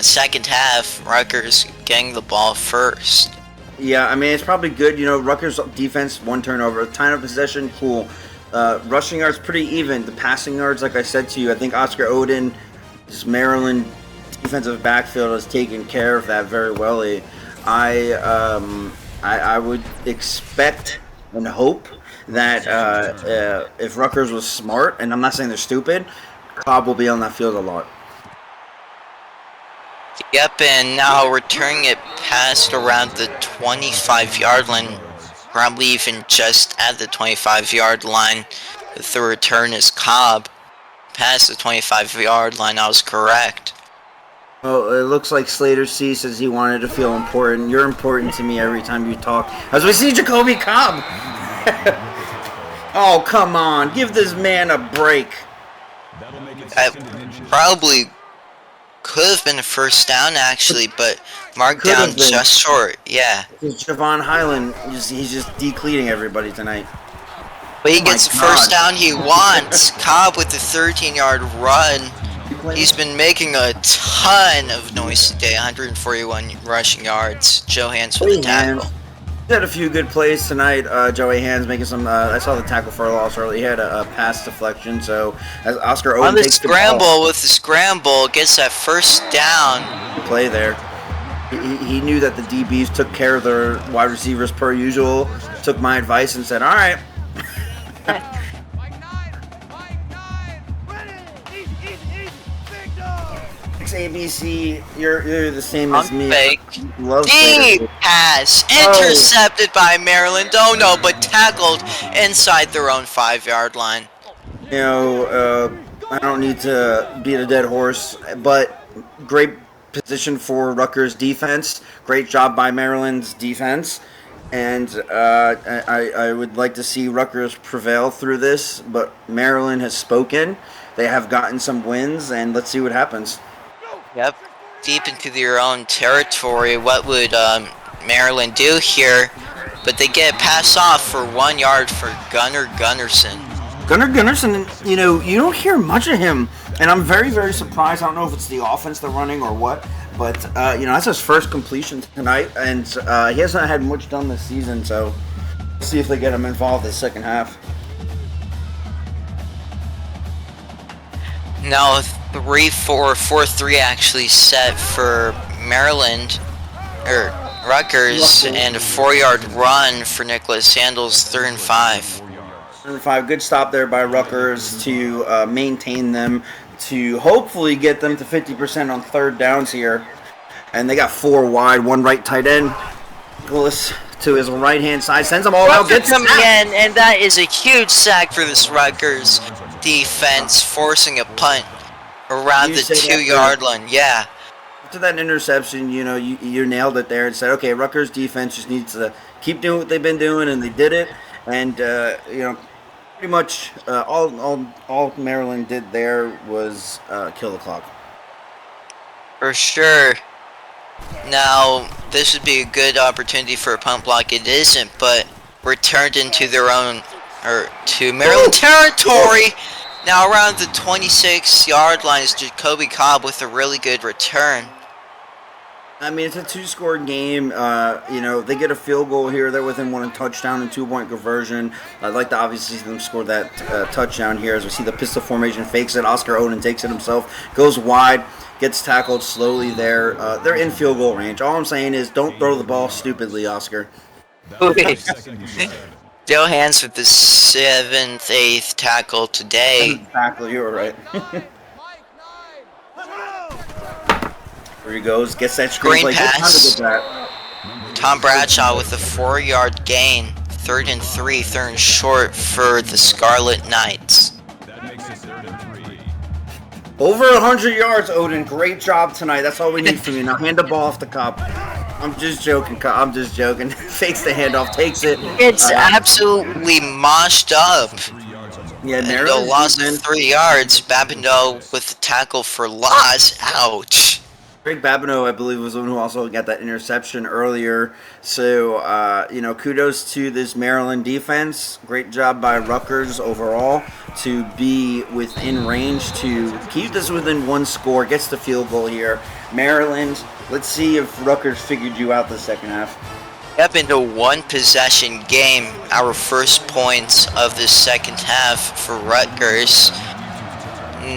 second half. Rutgers getting the ball first. Yeah, it's probably good. Rutgers defense, 1 turnover, time of possession, cool. Rushing yards pretty even. The passing yards, like I said to you, I think Oscar Odin, this Maryland defensive backfield, has taken care of that very well. I would expect and hope that if Rutgers was smart, and I'm not saying they're stupid, Cobb will be on that field a lot. Yep, and now returning it past around the 25-yard line, probably even just at the 25-yard line. If the return is Cobb, past the 25-yard line, I was correct. Well, it looks like Slater C says he wanted to feel important. You're important to me every time you talk. As we see Jacoby Cobb. Oh, come on. Give this man a break. I probably could have been a first down, actually, but marked down just short. Yeah. Javon Highland, he's just decleating everybody tonight. But he gets the first down he wants. Cobb with the 13-yard run. He's been making a ton of noise today. 141 rushing yards. Joe Hands with the tackle. He had a few good plays tonight. Joey Hands making some. I saw the tackle for a loss early. He had a pass deflection. So as Oscar Odin on the takes scramble, the ball, with the scramble, gets that first down. Play there. He knew that the DBs took care of their wide receivers per usual. Took my advice and said, "All right." ABC, you're the same as me. Deep pass intercepted by Maryland. Oh no, but tackled inside their own 5-yard line. I don't need to beat a dead horse, but great position for Rutgers defense. Great job by Maryland's defense, and I would like to see Rutgers prevail through this. But Maryland has spoken. They have gotten some wins, and let's see what happens. Yep, deep into their own territory. What would Maryland do here? But they get a pass off for 1 yard for Gunnar Gunnarsson. Gunnar Gunnarsson, you don't hear much of him, and I'm very, very surprised. I don't know if it's the offense they're running or what, but that's his first completion tonight, and he hasn't had much done this season. So, let's see if they get him involved this second half. Now 3-4, 4-3 actually set for Maryland, or Rutgers, and a 4-yard run for Nicholas Sandals, 3rd and 5. 5, good stop there by Rutgers to maintain them, to hopefully get them to 50% on third downs here. And they got 4 wide, 1 right tight end. Nicholas to his right-hand side, sends them all out, gets coming in, and that is a huge sack for this Rutgers defense, forcing a punt around the 2-yard line. Yeah. After that interception, you nailed it there and said, okay, Rutgers defense just needs to keep doing what they've been doing, and they did it. And pretty much all Maryland did there was kill the clock. For sure. Now, this would be a good opportunity for a punt block. It isn't, but returned into their own, or to Maryland territory. Now around the 26-yard line is Jacoby Cobb with a really good return. I mean, it's a 2-score game. They get a field goal here. They're within 1 touchdown and 2-point conversion. I'd like to obviously see them score that touchdown here as we see the pistol formation, fakes it. Oscar Oden takes it himself, goes wide, gets tackled slowly there. They're in field goal range. All I'm saying is don't throw the ball stupidly, Oscar. Joe Hands with the 7th, 8th tackle today. Tackle, you were right. There he goes, gets that screen play. Pass. Tom Bradshaw with a 4-yard gain. 3rd and 3, 3rd and short for the Scarlet Knights. Over 100 yards, Odin. Great job tonight. That's all we need from you. Now hand the ball off the Cobb. I'm just joking. I'm just joking. Fakes the handoff, takes it. It's absolutely moshed up. Yeah, Maryland lost 3 yards. Babineau with the tackle for loss. Ouch. Greg Babineau, I believe, was the one who also got that interception earlier. So, kudos to this Maryland defense. Great job by Rutgers overall to be within range to keep this within 1 score. Gets the field goal here. Maryland, let's see if Rutgers figured you out the second half. Up into 1-possession game. Our first points of the second half for Rutgers.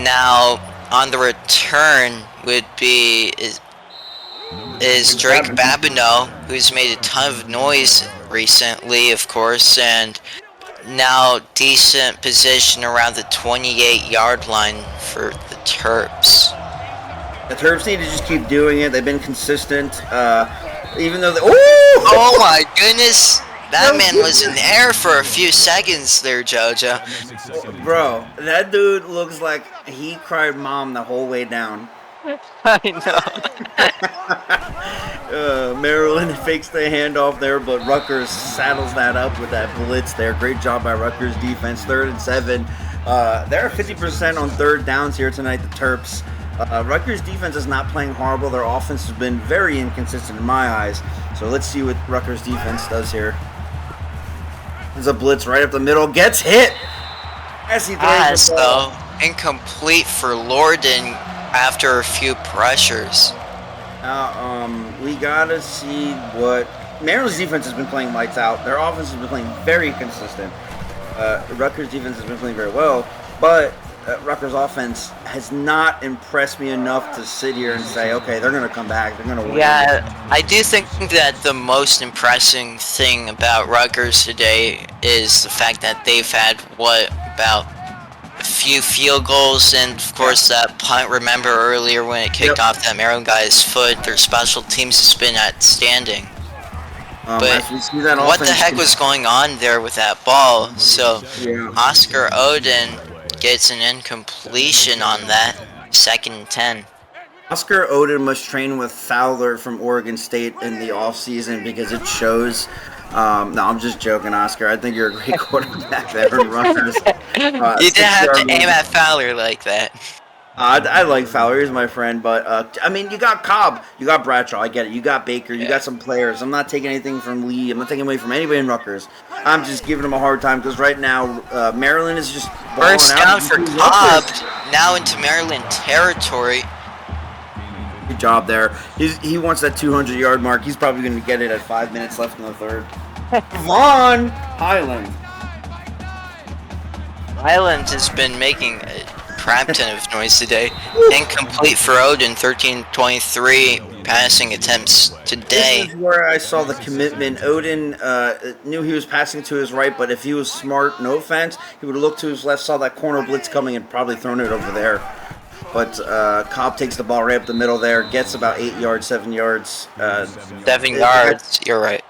Now, on the return would be is Drake Babineau, who's made a ton of noise recently, of course, and now decent position around the 28-yard line for the Terps. The Terps need to just keep doing it. They've been consistent, even though oh my goodness! That man was in the air for a few seconds there, JoJo. Bro, that dude looks like he cried mom the whole way down. I know. Maryland fakes the handoff there, but Rutgers saddles that up with that blitz there. Great job by Rutgers defense. 3rd and 7. They're at 50% on 3rd downs here tonight, the Terps. Rutgers defense is not playing horrible. Their offense has been very inconsistent in my eyes. So let's see what Rutgers defense does here. There's a blitz right up the middle. Gets hit. As he throws the ball. Though, incomplete for Lorden after a few pressures. Now, we gotta see what Maryland's defense has been playing lights out. Their offense has been playing very consistent. Rutgers defense has been playing very well, but Rutgers offense has not impressed me enough to sit here and say, okay, they're going to come back. They're going to win. Yeah, I do think that the most impressive thing about Rutgers today is the fact that they've had, about a few field goals, and of course that punt, remember earlier when it kicked off that Maryland guy's foot. Their special teams has been outstanding. But what the heck was going on there with that ball? So Oscar Oden gets an incompletion on that. 2nd and 10. Oscar Oden must train with Fowler from Oregon State in the offseason because it shows. No, I'm just joking, Oscar. I think you're a great quarterback there in Rutgers. You didn't have to aim at Fowler like that. I like Fowler. He's my friend. But, I mean, you got Cobb. You got Bradshaw. I get it. You got Baker. You got some players. I'm not taking anything from Lee. I'm not taking away from anybody in Rutgers. I'm just giving them a hard time because right now Maryland is just balling First out. down for Cobb. Now into Maryland territory. Good job there. He wants that 200-yard mark. He's probably going to get it at 5 minutes left in the third. Vaughn Highland. Highland has been making crap ton of noise today. Incomplete for Odin, 13-23 passing attempts today. This is where I saw the commitment. Odin knew he was passing to his right, but if he was smart, no offense, he would have looked to his left, saw that corner blitz coming, and probably thrown it over there. But Cobb takes the ball right up the middle there, gets about 8 yards, 7 yards. 7 yards, you're right.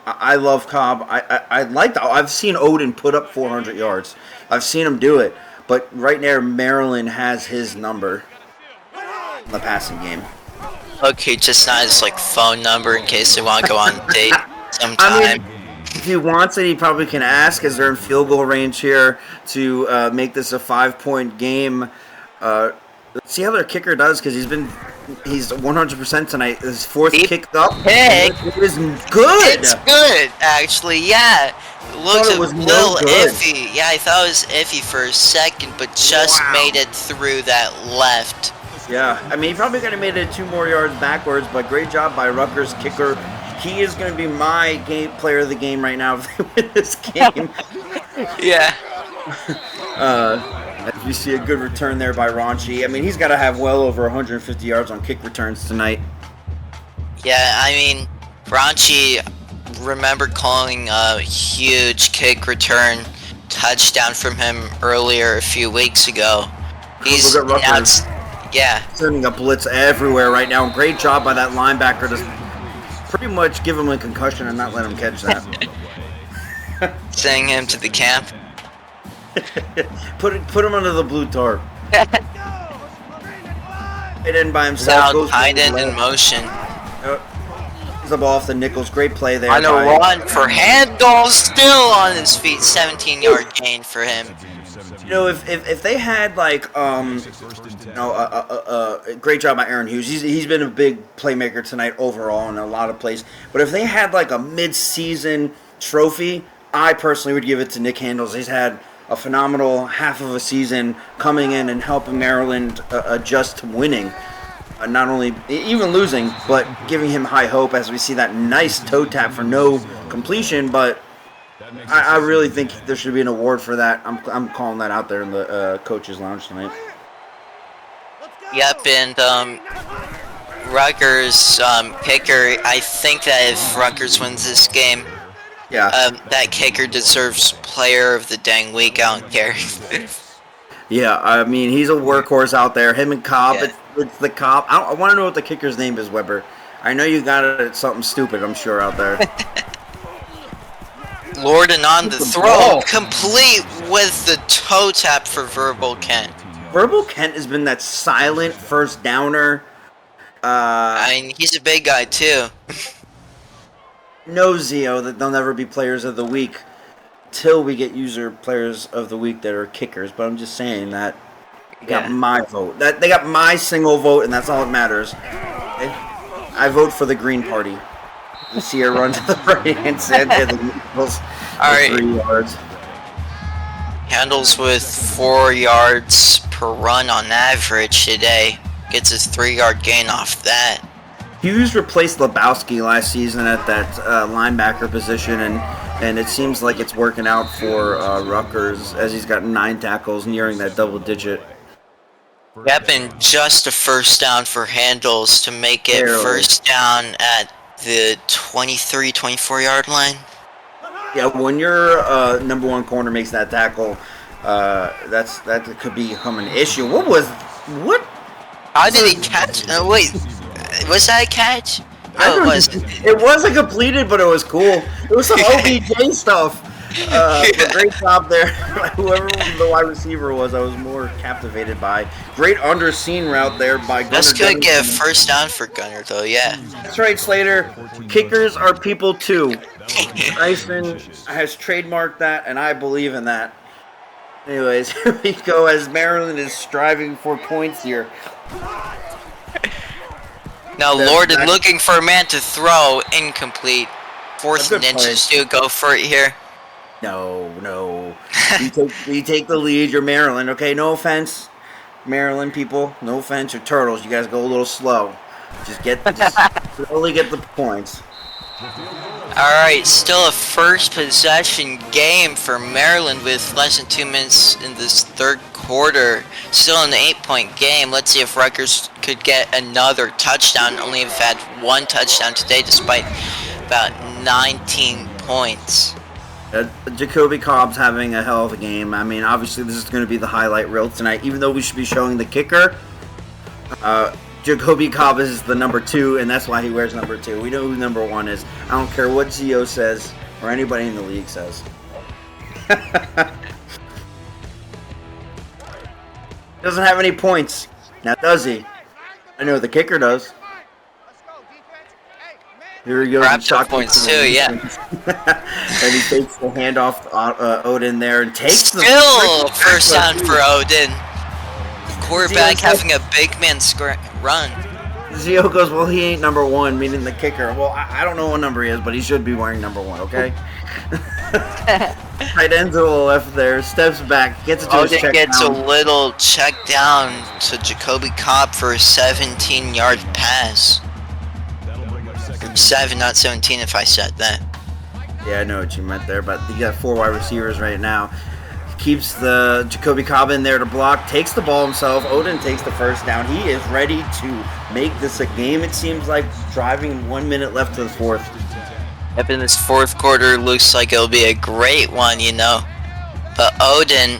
I love Cobb. I like that. I've seen Odin put up 400 yards. I've seen him do it. But right now, Maryland has his number in the passing game. Okay, just not his like phone number in case they want to go on a date sometime. I mean, if he wants it, he probably can ask, as they're in field goal range here, to make this a 5-point game. Let's see how their kicker does, because he's 100% tonight. His fourth kick up. It was good. It's good, actually. Yeah, it looked a little iffy. Yeah, I thought it was iffy for a second, but just made it through that left. Yeah, I mean, he probably could have made it 2 more yards backwards, but great job by Rutgers kicker. He is going to be my player of the game right now if they win this game. Yeah. As we see a good return there by Raunchy. I mean, he's got to have well over 150 yards on kick returns tonight. Yeah, I mean, Raunchy, remember calling a huge kick return touchdown from him earlier a few weeks ago. He's look at Rutgers. Yeah. Sending a blitz everywhere right now. Great job by that linebacker to pretty much give him a concussion and not let him catch that. Sending him to the camp. put him under the blue tarp. It in by himself. Now tight end in motion. He's the ball off the Nichols. Great play there. On a run for Handel, still on his feet. 17-yard gain for him. You know, if they had like great job by Aaron Hughes. He's been a big playmaker tonight overall in a lot of plays. But if they had like a mid-season trophy, I personally would give it to Nick Handles. He's had a phenomenal half of a season coming in and helping Maryland adjust to winning. Not only even losing, but giving him high hope as we see that nice toe tap for no completion. But I really think there should be an award for that. I'm calling that out there in the coaches' lounge tonight. Yep, and Rutgers kicker. I think that if Rutgers wins this game, that kicker deserves Player of the Dang Week. I don't care. Yeah, I mean, he's a workhorse out there. Him and Cobb. Yeah. It's the Cobb. I want to know what the kicker's name is, Weber. I know you got it at something stupid, I'm sure, out there. Lorden on the throw, complete with the toe tap for Verbal Kent. Verbal Kent has been that silent first downer. I mean, he's a big guy, too. No, Zio, that they'll never be players of the week till we get user players of the week that are kickers. But I'm just saying that they got my vote. That they got my single vote, and that's all that matters. I vote for the Green Party. You see her run to the right-hand side there, the Eagles. All right. 3 yards. Handles with 4 yards per run on average today. Gets his 3-yard gain off that. Hughes replaced Lebowski last season at that linebacker position, and it seems like it's working out for Rutgers as he's got 9 tackles nearing that double digit. Yep, and just a first down for Handles to make it first down at the 23, 24-yard line. Yeah, when your number one corner makes that tackle, that could become an issue. What? How did he catch? Wait, was that a catch? No, it wasn't. It wasn't completed, but it was cool. It was some OBJ stuff. Great job there. Whoever the wide receiver was, I was more captivated by. Great underseen route there by Gunnar. That's gonna get a first down for Gunnar, though, yeah. That's right, Slater. Kickers are people, too. Tyson has trademarked that, and I believe in that. Anyways, here we go as Maryland is striving for points here. Now, Lorden looking for a man to throw, incomplete. 4th and inches to go for it here. No. You take the lead. You're Maryland, okay? No offense, Maryland people. No offense. You're turtles. You guys go a little slow. Just slowly get the points. Alright, still a first possession game for Maryland with less than 2 minutes in this third quarter. quarter. Still an 8-point game. Let's see if Rutgers could get another touchdown. Only have had one touchdown today despite about 19 points. Jacoby Cobb's having a hell of a game. I mean, obviously this is going to be the highlight reel tonight. Even though we should be showing the kicker, Jacoby Cobb is the number 2, and that's why he wears number 2. We know who number 1 is. I don't care what Gio says or anybody in the league says. Doesn't have any points. Now, does he? I know the kicker does. Here he goes. Perhaps points too, yeah. And he takes the handoff Odin there and takes Still first down for Odin. Quarterback having a big man run. Gio goes, well, he ain't number 1, meaning the kicker. Well, I don't know what number he is, but he should be wearing number 1, okay? Tight end to the left there, steps back, gets it to his check down. Gets a little check down to Jacoby Cobb for a 17-yard pass. 7, not 17 if I said that. Yeah, I know what you meant there, but you got 4 wide receivers right now. Keeps the Jacoby Cobb in there to block, takes the ball himself. Odin takes the first down. He is ready to make this a game, it seems like, driving 1 minute left to the 4th. Yep, in this 4th quarter, looks like it'll be a great one, you know. But Odin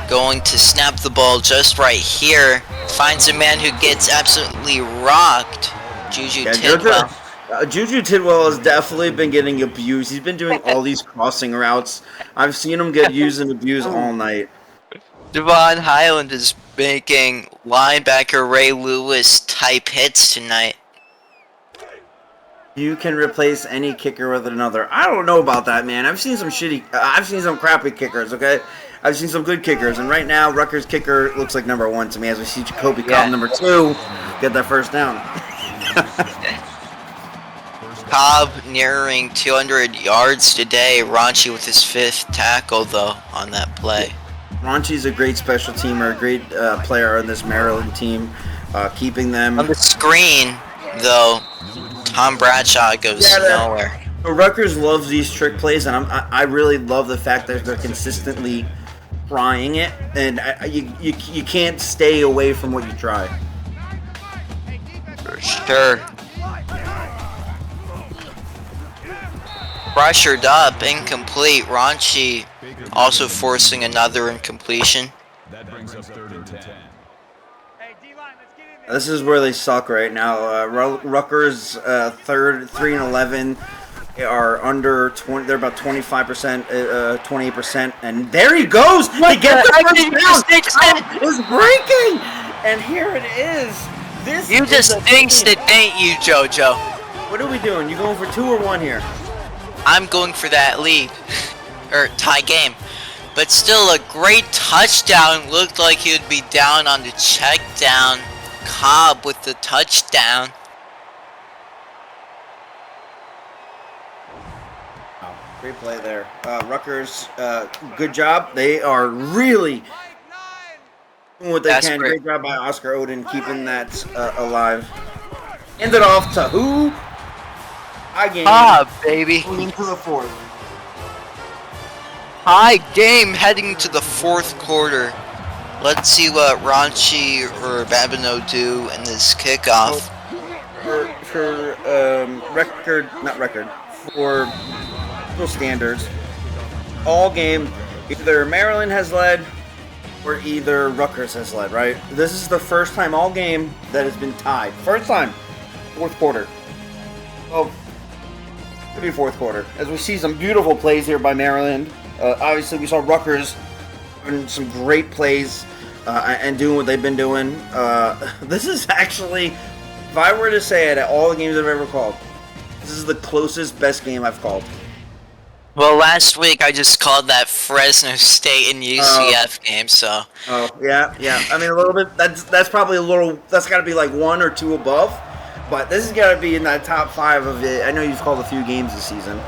going to snap the ball just right here. Finds a man who gets absolutely rocked. Juju Tidwell. Juju Tidwell has definitely been getting abused. He's been doing all these crossing routes. I've seen him get used and abused all night. Devon Highland is making linebacker Ray Lewis type hits tonight. You can replace any kicker with another. I don't know about that, man. I've seen some crappy kickers, okay? I've seen some good kickers, and right now, Rutgers kicker looks like number 1 to me as we see Jacoby Cobb, number 2, get that first down. Cobb nearing 200 yards today. Raunchy with his 5th tackle, though, on that play. Raunchy's a great special teamer, a great player on this Maryland team, keeping them... On the screen, though, Tom Bradshaw goes nowhere. Rutgers loves these trick plays, and I really love the fact that they're consistently trying it, and you can't stay away from what you try. For sure. Pressured up, incomplete. Raunchy also forcing another incompletion. That brings up 3rd and 10. This is where they suck right now. Rutgers 3 and 11 are under 20. They're about 25%, 28%, and there he goes. They get the first down. Is breaking, and here it is. This you just jinxed it, ain't you, JoJo? What are we doing? You going for 2 or 1 here? I'm going for that lead, or tie game. But still a great touchdown. Looked like he would be down on the check down. Cobb with the touchdown. Wow, great play there. Rutgers, good job. They are really doing what they can. Great job by Oscar Odin keeping that alive. End it off to who? Cobb, baby. Into the 4th. High game heading to the 4th quarter. Let's see what Raunchy or Babineau do in this kickoff. For full standards, all game, either Maryland has led or either Rutgers has led, right? This is the first time all game that has been tied. First time, 4th quarter. Well, could be 4th quarter. As we see some beautiful plays here by Maryland. Obviously, we saw Rutgers having some great plays and doing what they've been doing. This is actually, if I were to say it, at all the games I've ever called, this is the closest, best game I've called. Well, last week I just called that Fresno State and UCF game, so. Oh, yeah. I mean, a little bit. That's probably a little. That's got to be like 1 or 2 above. But this has got to be in that top 5 of it. I know you've called a few games this season.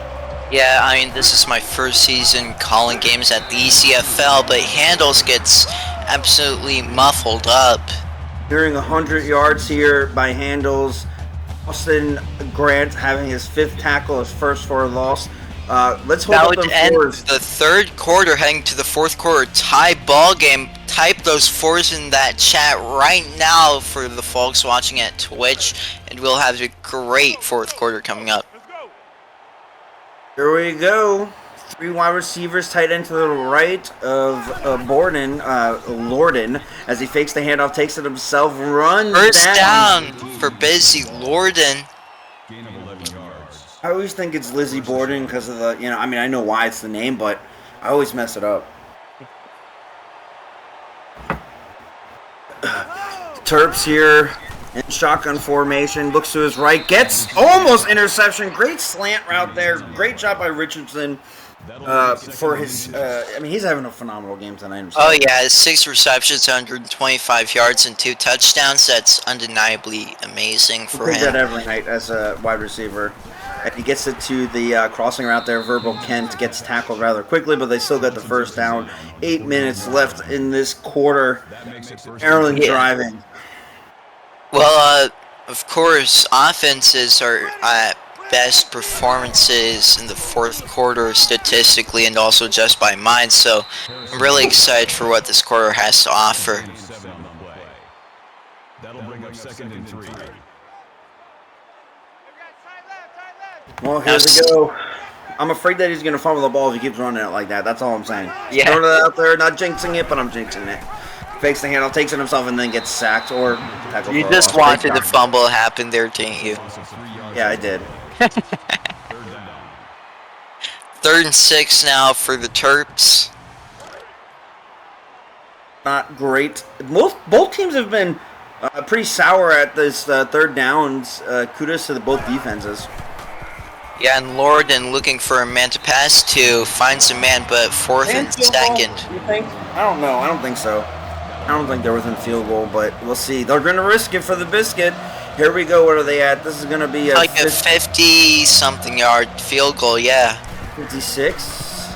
Yeah, I mean, this is my first season calling games at the ECFL, but Handles gets absolutely muffled up. During 100 yards here by Handles. Austin Grant having his 5th tackle, his first for a loss. Let's hold That up would them end fours. the third quarter, heading to the fourth quarter tie ball game. Type those fours in that chat right now for the folks watching at Twitch, and we'll have a great fourth quarter coming up. Here we go. 3 wide receivers, tight end to the right of Lorden, as he fakes the handoff, takes it himself, runs First down for Busy Lorden. Gain of 11 yards. I always think it's Lizzie Borden because of the, I mean, I know why it's the name, but I always mess it up. Terps here in shotgun formation, looks to his right, gets almost interception. Great slant route there. Great job by Richardson for his, I mean, he's having a phenomenal game tonight. Oh yeah, 6 receptions, 125 yards, and 2 touchdowns. That's undeniably amazing for He him. does that every night as a wide receiver. And he gets it to the crossing route there. Verbal Kent gets tackled rather quickly, but they still got the first down. 8 minutes left in this quarter. Maryland driving. Well, of course, offenses are at best performances in the fourth quarter statistically and also just by mind, so I'm really excited for what this quarter has to offer. That'll bring up 2nd and 3. Well, here we go. I'm afraid that he's going to fumble the ball if he keeps running it like that. That's all I'm saying. Yeah. Throwing it out there, not jinxing it, but I'm jinxing it. Fakes the handoff, takes it himself, and then gets sacked or tackled. You for a just loss. wanted the fumble happen there, didn't you? Yeah, I did. 3rd and 6 now for the Terps. Not great. Both teams have been pretty sour at this third downs. Kudos to both defenses. Yeah, and Lorden looking for a man to pass to, finds a man, but 4th and 2nd. You think? I don't know. I don't think so. I don't think they're within field goal, but we'll see. They're going to risk it for the biscuit. Here we go. What are they at? This is going to be Like a 50-something yard field goal, yeah. 56.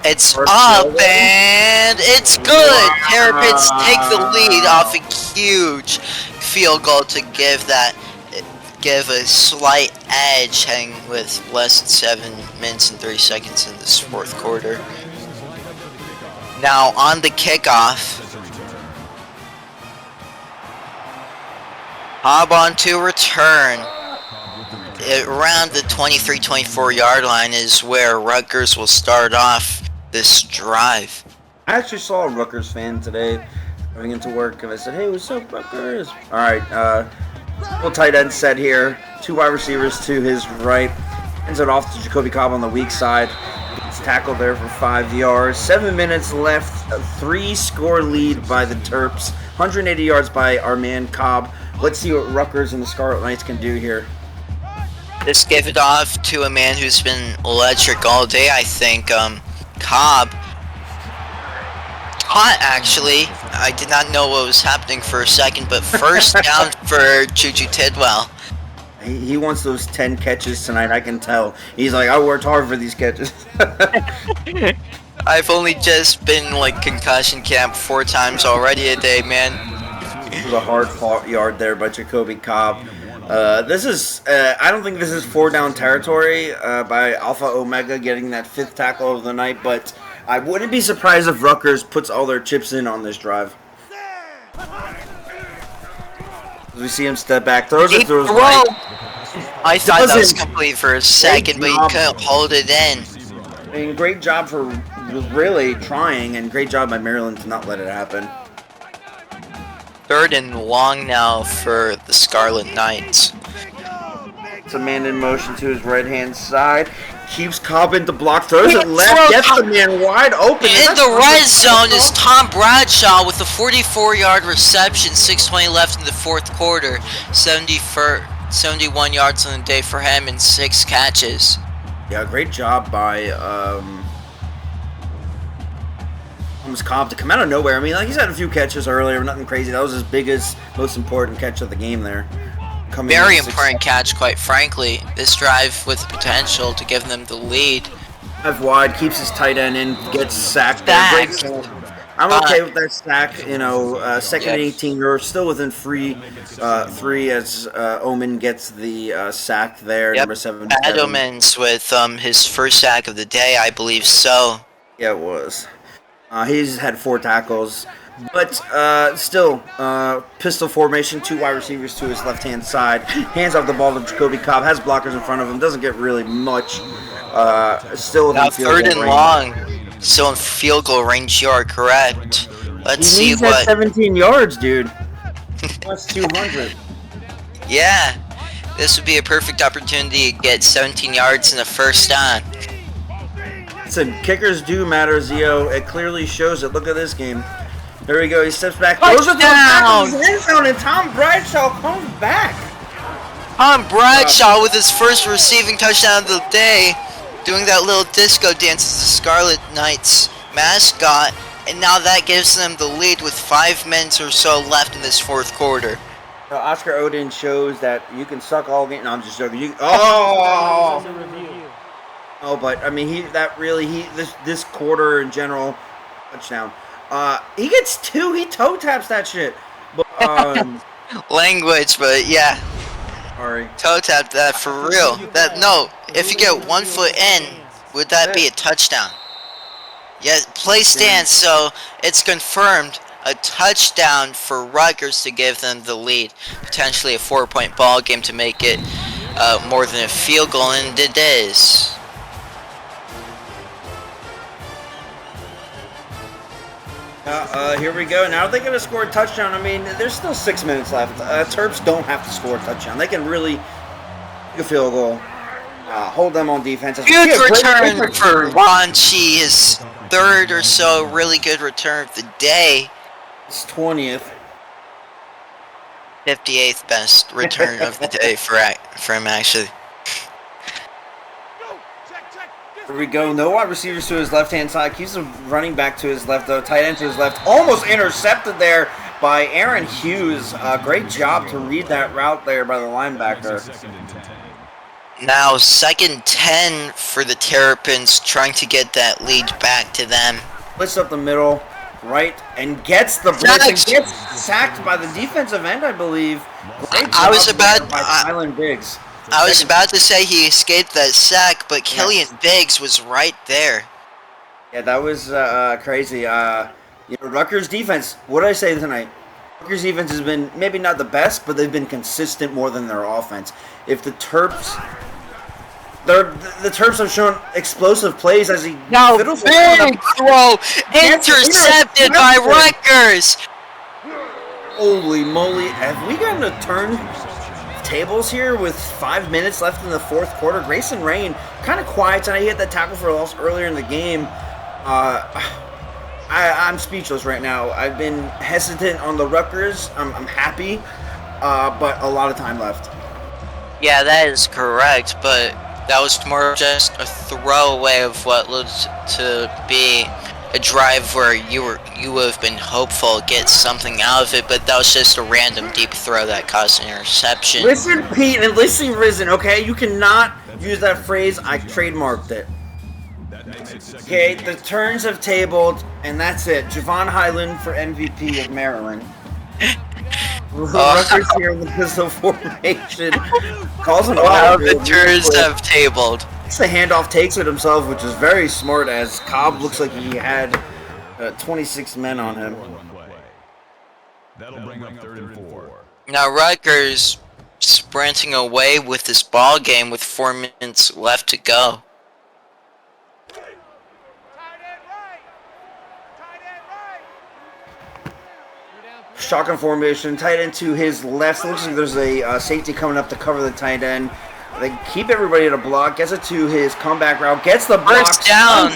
It's First up, field goal. and it's good! Terrapins take the lead off a huge field goal to give a slight edge, heading with less than 7 minutes and 30 seconds in this fourth quarter. Now on the kickoff, Hobb on to return. Around the 23-24 yard line is where Rutgers will start off this drive. I actually saw a Rutgers fan today going into work, and I said, "Hey, what's up, Rutgers?" All right, full tight end set here. 2 wide receivers to his right. Ends it off to Jacoby Cobb on the weak side. Gets tackled there for 5 yards. 7 minutes left. A 3-score lead by the Terps. 180 yards by our man Cobb. Let's see what Rutgers and the Scarlet Knights can do here. Just give it off to a man who's been electric all day, I think. Cobb. Hot, actually. I did not know what was happening for a second, but first down for Juju Tidwell. He wants those 10 catches tonight, I can tell. He's like, I worked hard for these catches. I've only just been, like, concussion camp 4 times already a day, man. It was a hard-fought yard there by Jacoby Cobb. This is, I don't think this is 4-down territory by Alpha Omega getting that 5th tackle of the night, but I wouldn't be surprised if Rutgers puts all their chips in on this drive. We see him step back, throws it to his right. I thought that was complete for a second, but he couldn't hold it in. I mean, great job for really trying, and great job by Maryland to not let it happen. 3rd and long now for the Scarlet Knights. It's a man in motion to his right-hand side. Keeps Cobb into block, throws it left, gets the man wide open. In the red zone is Tom Bradshaw with a 44-yard reception, 6:20 left in the fourth quarter, 71 yards on the day for him and 6 catches. Yeah, great job by Cobb to come out of nowhere. I mean, like, he's had a few catches earlier, nothing crazy. That was his biggest, most important catch of the game there. Very important catch, quite frankly. This drive with the potential to give them the lead. 5 wide, keeps his tight end in, gets sacked there. I'm okay with that sack. You know, second and Yes. 18. You're still within three as Omen gets the sack there, Yep. number 77. Adamans with his first sack of the day, I believe so. Yeah, it was. He's had 4 tackles, but still, pistol formation, 2 wide receivers to his left-hand side. Hands off the ball to Jacoby Cobb, has blockers in front of him, doesn't get really much. Still within Now field third goal and range. long, still in field goal range. You are correct. Let's He see needs that what. 17 yards, dude. Plus 200. Yeah, this would be a perfect opportunity to get 17 yards in the first down. Listen, kickers do matter, Zio. It clearly shows it. Look at this game. There we go. He steps back. Throws it to the back of his end zone, and Tom Bradshaw comes back. Tom Bradshaw with his first receiving touchdown of the day, doing that little disco dance as the Scarlet Knights mascot, and now that gives them the lead with 5 minutes or so left in this fourth quarter. Oscar Odin shows that you can suck all game. No, I'm just joking. Oh, but I mean, this quarter in general, touchdown. He gets 2. He toe taps that shit. But Language, but yeah, sorry. toe tap that for real. If you get 1 foot in, would that be a touchdown? Yeah, play stance, so it's confirmed a touchdown for Rutgers to give them the lead. Potentially a 4-point ball game to make it more than a field goal, and it is. Here we go. Now they're going to score a touchdown. I mean, there's still 6 minutes left. Terps don't have to score a touchdown. They can really make a field goal. Hold them on defense. Good return for Wanchi, his third or so really good return of the day. It's 20th. 58th best return of the day for him, actually. Here we go. No wide receivers to his left-hand side. Keeps the running back to his left, though. Tight end to his left. Almost intercepted there by Aaron Hughes. Great job to read that route there by the linebacker. Now, 2nd 10 for the Terrapins, trying to get that lead back to them. Splits up the middle, right, and gets the blitz and gets sacked by the defensive end, I believe. Great I was job about- there by Kylan Biggs. I was about to say he escaped that sack, but Killian Biggs was right there. Yeah, that was crazy. Rutgers defense, what did I say tonight? Rutgers defense has been maybe not the best, but they've been consistent more than their offense. If the Terps... The Terps have shown explosive plays as he... Now, big throw! Intercepted by Rutgers! Holy moly. Have we gotten to turn tables here with 5 minutes left in the fourth quarter? Grayson Rain kind of quiet tonight. He had that tackle for a loss earlier in the game. I'm speechless right now. I've been hesitant on the Rutgers. I'm happy, but a lot of time left. Yeah, that is correct, but that was more just a throwaway of what looked to be a drive where you would have been hopeful to get something out of it, but that was just a random deep throw that caused an interception. Listen, Pete, and listen, Risen, okay? You cannot use that phrase. I trademarked it. Okay, the turns have tabled, and that's it. Javon Highland for MVP of Maryland. Rutgers here in the pistol formation. Calls an The turns have tabled. The handoff, takes it himself, which is very smart, as Cobb looks like he had 26 men on him. That'll bring up 3rd and 4. Now Rutgers sprinting away with this ball game with 4 minutes left to go. Shotgun formation, tight end to his left. Looks like there's a safety coming up to cover the tight end. They keep everybody at a block. Gets it to his comeback route. Gets the block. First down.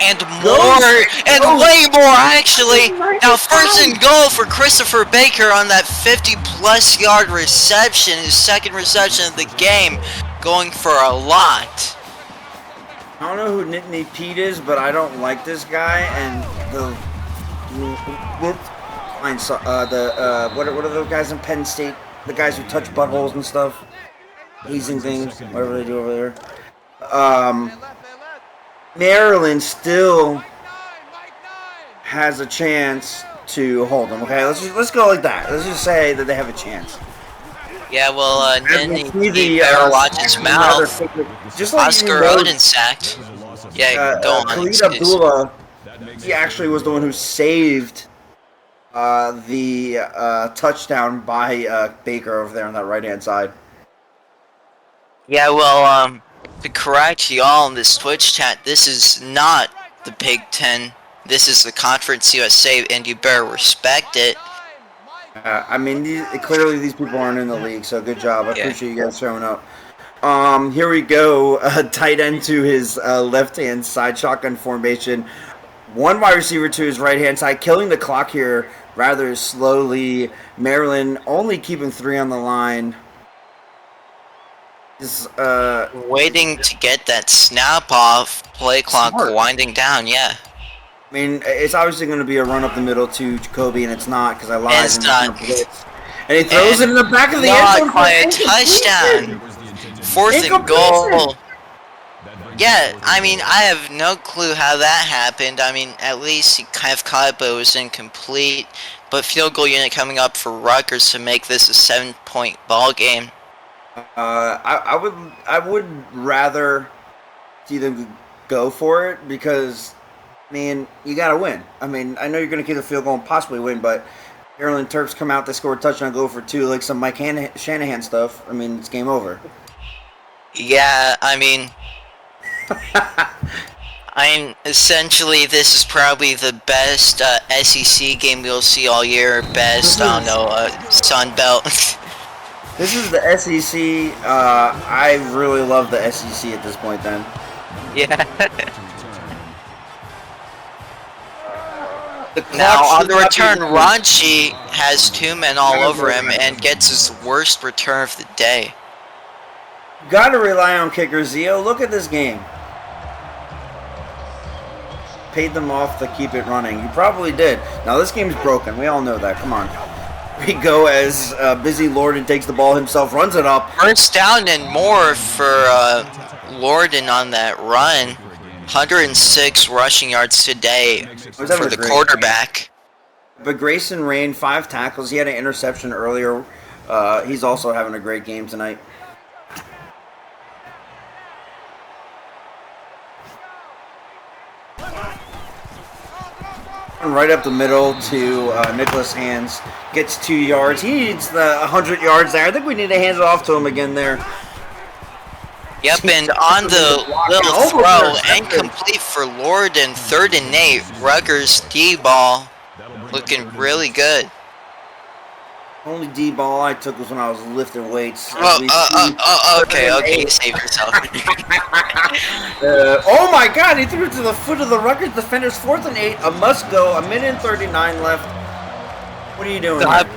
And more. And way more, actually. Now, 1st and goal for Christopher Baker on that 50-plus yard reception. His 2nd reception of the game. Going for a lot. I don't know who Nittany Pete is, but I don't like this guy. And what are those guys in Penn State? The guys who touch buttholes and stuff. Hazing things, whatever they do over there. Maryland still has a chance to hold them. Okay, let's go like that. Let's just say that they have a chance. Yeah, well, then And he better watch his mouth. Just like Oscar Odin sacked. Yeah, go on. Khalid Excuse. Abdullah, he actually was the one who saved the touchdown by Baker over there on that right-hand side. Yeah, well, to correct you all in this Twitch chat, this is not the Big Ten. This is the Conference USA, and you better respect it. I mean, clearly these people aren't in the league, so good job. I appreciate you guys showing up. Here we go. Tight end to his left-hand side, shotgun formation. One wide receiver to his right-hand side, killing the clock here rather slowly. Maryland only keeping 3 on the line. Is Waiting to get that snap off, play clock winding down, yeah. I mean, it's obviously going to be a run up the middle to Jacoby, and it's not because I lied. It's not. And he throws it in the back of the end zone. Not quite a touchdown. 4th and goal. Yeah, I mean, I have no clue how that happened. I mean, at least he kind of caught it, but it was incomplete. But field goal unit coming up for Rutgers to make this a 7-point ball game. I would rather see them go for it because, I mean, you got to win. I mean, I know you're going to keep the field goal and possibly win, but Maryland Terps come out, they score a touchdown, go for 2, like some Mike Shanahan stuff. I mean, it's game over. Yeah, I mean, essentially, this is probably the best SEC game we'll see all year. Best, I don't know, Sun Belt. This is the SEC. I really love the SEC at this point then. Yeah. Now, on the return, Ranchi has 2 men all over him and gets his worst return of the day. Got to rely on kickers, Zio. Look at this game. Paid them off to keep it running. You probably did. Now, this game's broken. We all know that. Come on. We go as Busy Lorden takes the ball himself, runs it up. First down and more for Lorden on that run. 106 rushing yards today for the quarterback. But Grayson Rain, 5 tackles. He had an interception earlier. He's also having a great game tonight. Right up the middle to Nicholas Hands. Gets 2 yards. He needs the 100 yards there. I think we need to hand it off to him again there. Yep, and on the little throw, incomplete for Lorden, 3rd and 8. Rutgers D-ball looking really good. Only D-ball I took was when I was lifting weights. Okay, you saved yourself. Oh my God, he threw it to the foot of the Rutgers defenders, 4th and 8, a must go, 1 minute and 39 left. What are you doing here?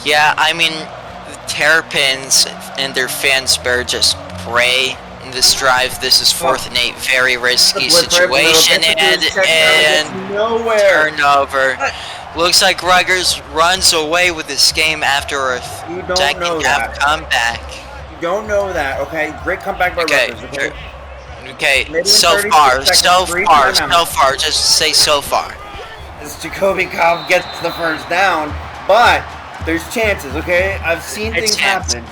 Yeah, I mean, the Terrapins and their fans better just pray in this drive. This is 4th and 8, very risky situation, and turnover. Looks like Rutgers runs away with this game after a second half comeback. You don't know that, okay? Great comeback by Rutgers, okay? Okay, so far, just say so far. As Jacoby Cobb gets the first down, but there's chances, okay? I've seen things happen.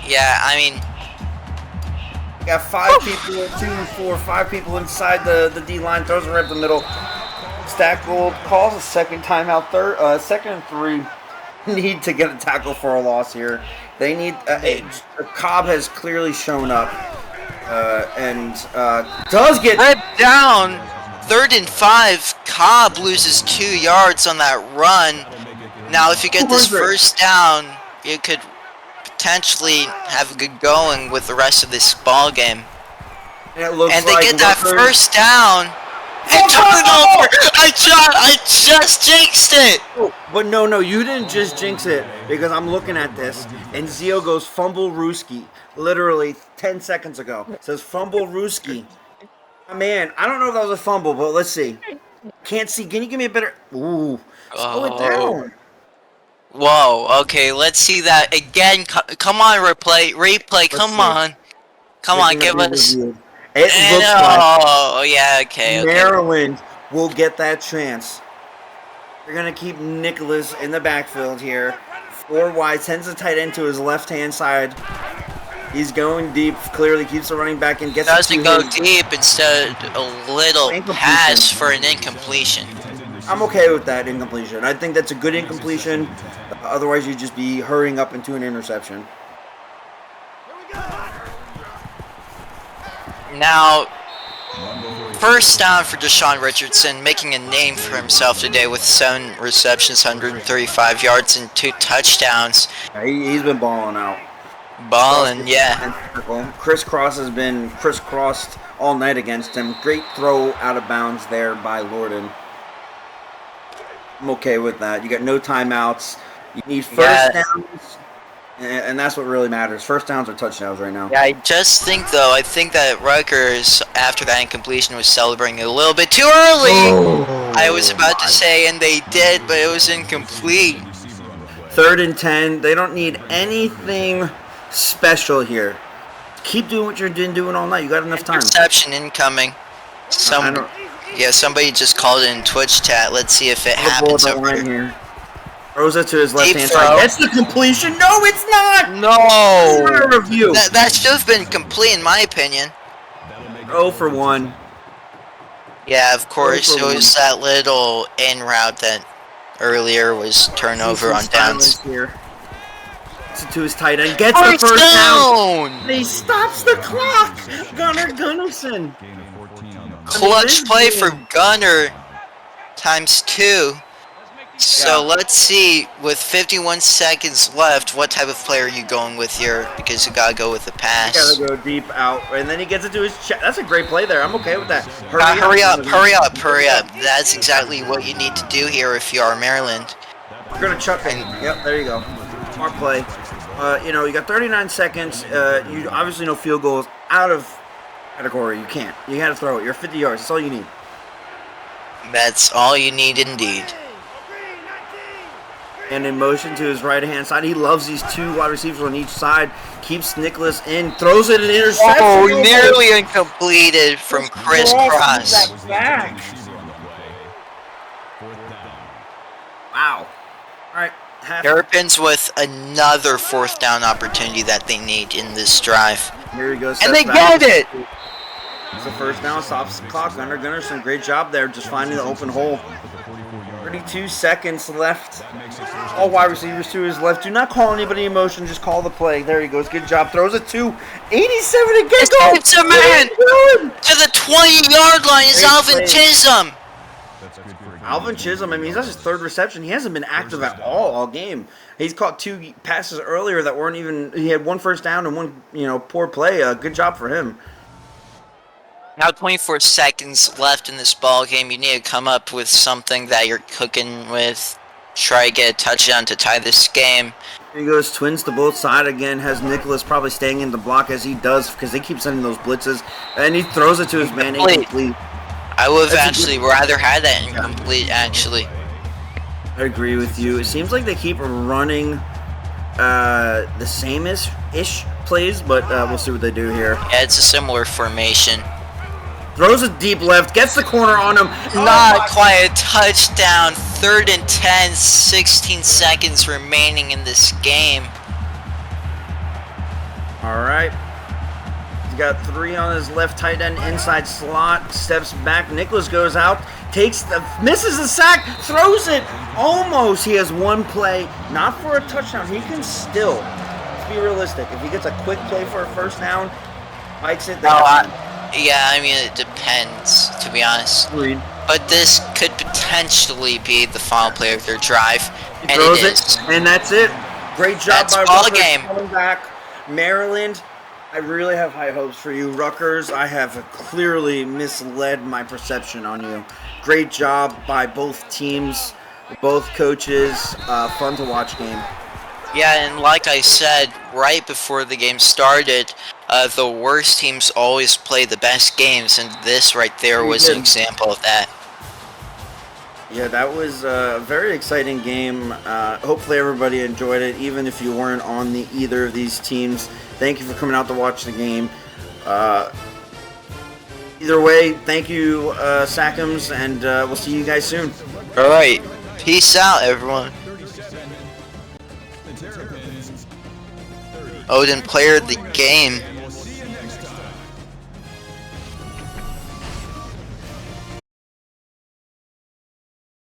Yeah, I mean... Got 5 people, 2, 4, 5 people inside the D-line, throws it right up the middle. Stack Gold calls a second timeout, 2nd and 3. Need to get a tackle for a loss here. They need Cobb has clearly shown up and does get ripped down. 3rd and 5. Cobb loses 2 yards on that run. Now, if you get this first down, you could potentially have a good going with the rest of this ball game. And they get that first down. I took it over! I just jinxed it! But no, you didn't just jinx it, because I'm looking at this, and Zio goes fumble Ruski, literally 10 seconds ago. It says fumble Ruski. Man, I don't know if that was a fumble, but let's see. Can't see. Can you give me a better... Ooh. Slow it down. Whoa, okay, let's see that again. Come on, replay, come on. Come on, give us... It looks like yeah, okay. Maryland will get that chance. They're going to keep Nicholas in the backfield here. 4 wide, sends the tight end to his left-hand side. He's going deep, clearly keeps the running back and gets it Doesn't to go him. deep, instead a little pass for an incompletion. I'm okay with that incompletion. I think that's a good incompletion. Otherwise, you'd just be hurrying up into an interception. Now, first down for Deshaun Richardson, making a name for himself today with 7 receptions, 135 yards, and 2 touchdowns. Yeah, he's been balling out. Balling, yeah. Crisscross has been crisscrossed all night against him. Great throw out of bounds there by Lorden. I'm okay with that. You got no timeouts. You need first downs, and that's what really matters. First downs or touchdowns right now. Yeah, I just think, though, I think that Rutgers, after that incompletion, was celebrating a little bit too early. Oh, I was about to say, and they did, but it was incomplete. 3rd and 10. They don't need anything special here. Keep doing what you're doing all night. You got enough time. Interception incoming. Somebody just called it in Twitch chat. Let's see if it happens over here. Throws it to his left-hand throw. side. That's the completion. No, it's not. No. It's not a review. That should have been complete, in my opinion. 0 for 1. Yeah, of course. It was that little in route that earlier was turnover on downs. Here. To his tight end, gets the first down. And he stops the clock. Gunnar Gunnarsson. Clutch play for Gunnar times 2. So let's see, with 51 seconds left, what type of player are you going with here? Because you gotta go with the pass. You gotta go deep out, and then he gets it to his chest. That's a great play there. I'm okay with that. Hurry up. That's exactly what you need to do here if you are Maryland. We're gonna chuck it. Yep, there you go. Smart play. You got 39 seconds. You obviously know field goals out of category. You can't. You gotta throw it. You're 50 yards. That's all you need. That's all you need indeed. And in motion to his right-hand side. He loves these 2 wide receivers on each side. Keeps Nicholas in. Throws it an interception. Oh, nearly incompleted from Chris Cross. Wow. All right. Terrapins with another 4th down opportunity that they need in this drive. Here he goes. And they get it! It's the first down. Stops the clock. Gunnar Gunnarsson, great job there. Just finding the open hole. 32 seconds left. All wide receivers to his left. Do not call anybody in motion. Just call the play. There he goes. Good job. Throws it to 87 again. It's a man to the 20-yard line. Is Alvin Chisholm. Alvin Chisholm, I mean, that's his 3rd reception. He hasn't been active at all game. He's caught 2 passes earlier that weren't even. He had 1 first down and 1, poor play. Good job for him. Now 24 seconds left in this ball game. You need to come up with something that you're cooking with. Try to get a touchdown to tie this game. Here he goes, twins to both sides again. Has Nicholas probably staying in the block as he does because they keep sending those blitzes. And he throws it to his man incomplete. I would have actually rather had that incomplete, actually. I agree with you. It seems like they keep running the same-ish plays, but we'll see what they do here. Yeah, it's a similar formation. Throws a deep left, gets the corner on him. Not quite a touchdown. 3rd and 10, 16 seconds remaining in this game. All right. He's got 3 on his left tight end inside slot. Steps back. Nicholas goes out. Misses the sack. Throws it. Almost. He has 1 play. Not for a touchdown. He can still. Let's be realistic. If he gets a quick play for a first down, bites it. Yeah, I mean, it depends, to be honest. Agreed. But this could potentially be the final play of their drive. He throws it, and that's it. Great job by Rutgers coming back. Maryland, I really have high hopes for you. Rutgers, I have clearly misled my perception on you. Great job by both teams, both coaches. Fun to watch game. Yeah, and like I said right before the game started, the worst teams always play the best games, and this right there was an example of that. Yeah, that was a very exciting game. Hopefully everybody enjoyed it, even if you weren't on either of these teams. Thank you for coming out to watch the game. Either way, thank you, Sackums, and we'll see you guys soon. Alright, peace out, everyone. Odin, player of the game.